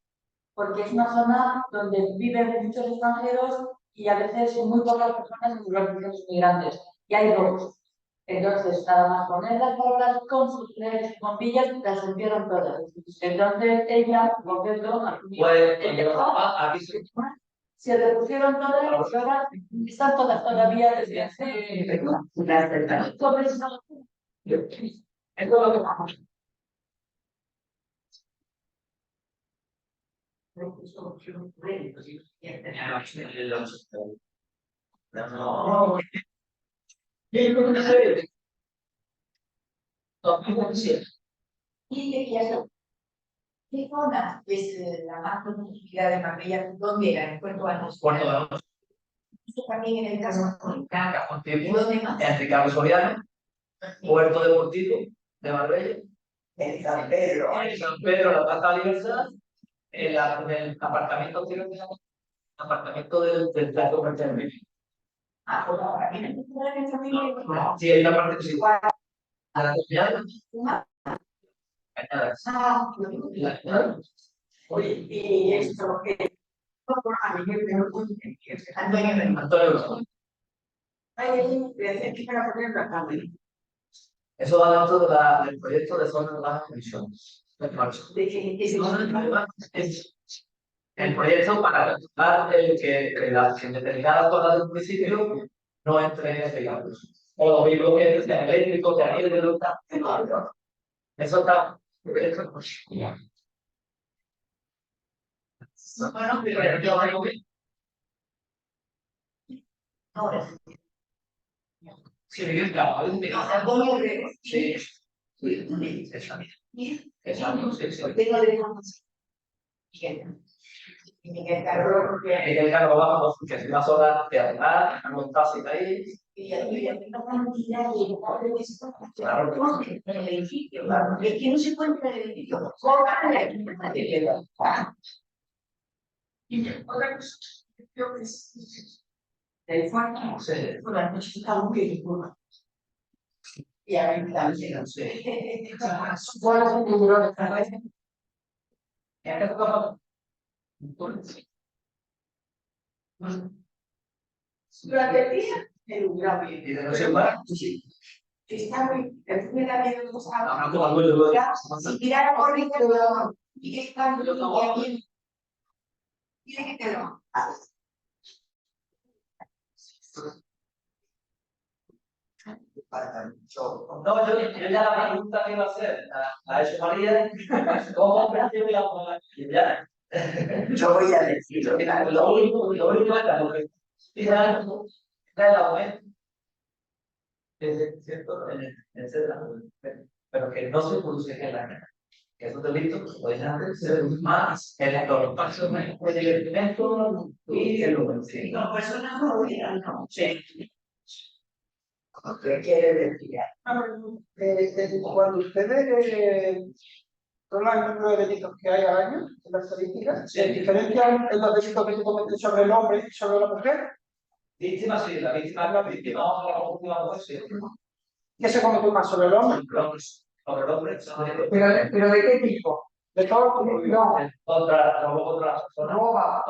porque es una zona donde viven muchos extranjeros y a veces muy pocas personas en los inmigrantes. Y hay robos. Entonces, nada más ponerlas con sus tres bombillas, las rompieron todas. Entonces, ella rompió todo. Pues, aquí Se repusieron todas las horas, están todas todavía desde hace. Esto es lo que vamos. No. y que quiero. ¿Qué zona es la más conocida de Marbella? ¿Dónde era? ¿En Puerto Banús? Puerto Banús. Eso también en el caso de ¿Dónde más? En Ricardo Soriano, Puerto Deportivo de Marbella. En San Pedro. En San Pedro, la Plaza de la Libertad, en el apartamento del Teatro Comercial. Ah, pues ahora viene. Sí, hay una parte que sí. A la Cañada. Ah, oye, y esto que Antonio. Ay, pensé que iba a poner la cámara. Eso va dentro del proyecto de zona de bajas emisiones. El proyecto para garantizar que en determinadas zonas del municipio no entren vehículos. O los vehículos que sean eléctricos, de anillos de luz. Eso está. Bueno, pero yo ahora Sí, yo trabajo en ¿Cómo que? Sí, sí, esa misma. Esa misma, sí, sí. Tengo de Bien. Miguel Carlos, porque Miguel Cano vamos, que es unas horas de andar, muy fácil ahí. Claro. en el edificio, claro. Es que no se puede entrar en el edificio. Y otra cosa, creo que es el cuarto, Sí. por la noche está muy bien. Y a mí también, no sé. ¿Cuál es el número de cabeza? Durante el día, el grave. Y de noche más, Sí. Está muy, el me da miedo no sabe. no, no, como yo lo Si tirar corriendo y que está muy bien, tiene que tenerlo. No, yo ya la pregunta que iba a hacer a eso María, ¿cómo percibe la humanidad? Yo voy a decirlo, claro. Lo único es lo que era el aumento, es cierto, etcétera, pero que no se produce en la cara. Que es un delito que puede ser más en el paso de divertimento y el homicidio. No, personas no olvidan, no. Sí. ¿Qué quiere decir? Cuando ustedes toman el número de delitos que hay al año, en las estadísticas, ¿se diferencian en los delitos que se cometen sobre el hombre y sobre la mujer? Víctima, sí, la víctima es la víctima, la última mujer, sí. ¿Qué se comete más sobre el hombre? Sobre el hombre, ¿Pero de qué tipo? De todo tipo. No, contra la persona. roba,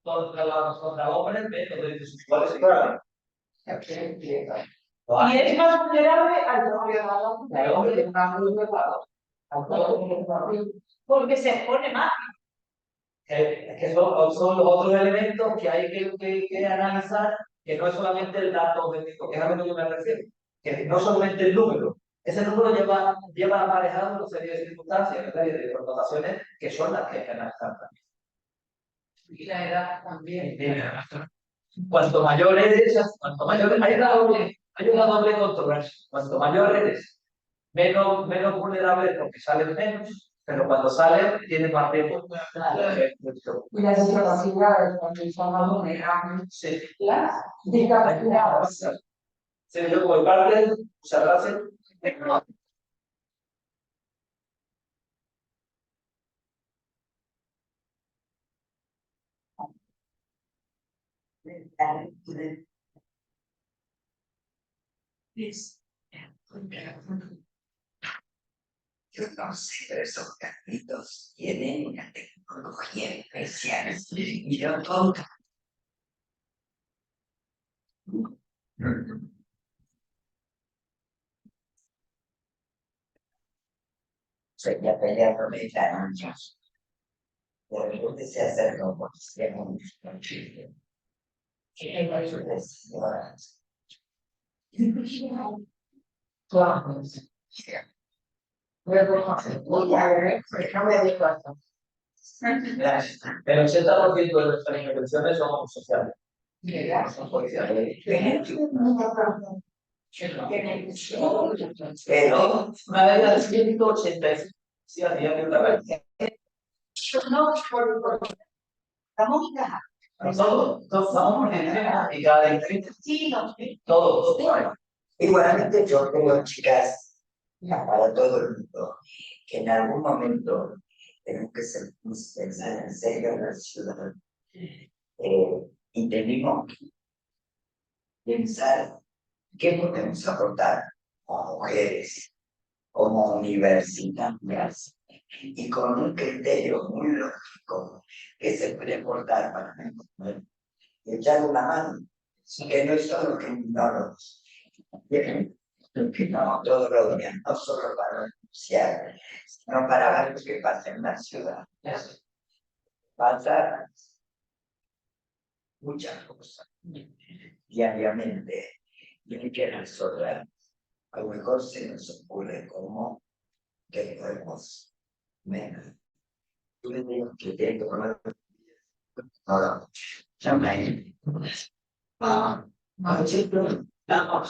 Contra hombres, los derechos sexuales y Claro. Y es más vulnerable al porque se expone más. que son los otros elementos que hay que analizar, que no es solamente el dato objetivo, que es a lo que yo me refiero, que no solamente el número. Ese número lleva aparejado una serie de circunstancias, una serie de connotaciones que son las que hay que analizar también. Y la edad también. Cuanto mayor eres, hay una doble controversia. Cuanto mayor eres, menos vulnerable porque sales menos, pero cuando sales tienes más tiempo. y las discapacidades también son más vulnerables. Sí. Las discapacidades. Sí, yo por parte, muchas gracias. Yo no sé, pero esos carritos tienen una tecnología especial y yo todo. Soy a pelear por mis años. De repente se acercó por un chiste. ¿Qué le pasó a la señora? Claro. Voy a ver, déjame de cuánto. El 80% de nuestras intervenciones son sociales. Son policiales. Pero Una de las 185 sí hacía que una vez. No, por la música. Todos estamos en y cada distrito, Sí, no. todos. igualmente yo creo, chicas, para todo el mundo, que en algún momento tenemos que pensar en serio en la ciudad. Y tenemos que pensar qué podemos aportar como mujeres, como universitarias, y con un criterio muy lógico que se puede aportar para echar una mano, que no es solo que ignoramos, que no todos los días, no solo para denunciar, sino para ver lo que pasa en la ciudad. Pasa muchas cosas diariamente y hay que resolver. A lo mejor se nos ocurre cómo que podemos menos. Yo les digo que tienen que poner trong này ở trước đã học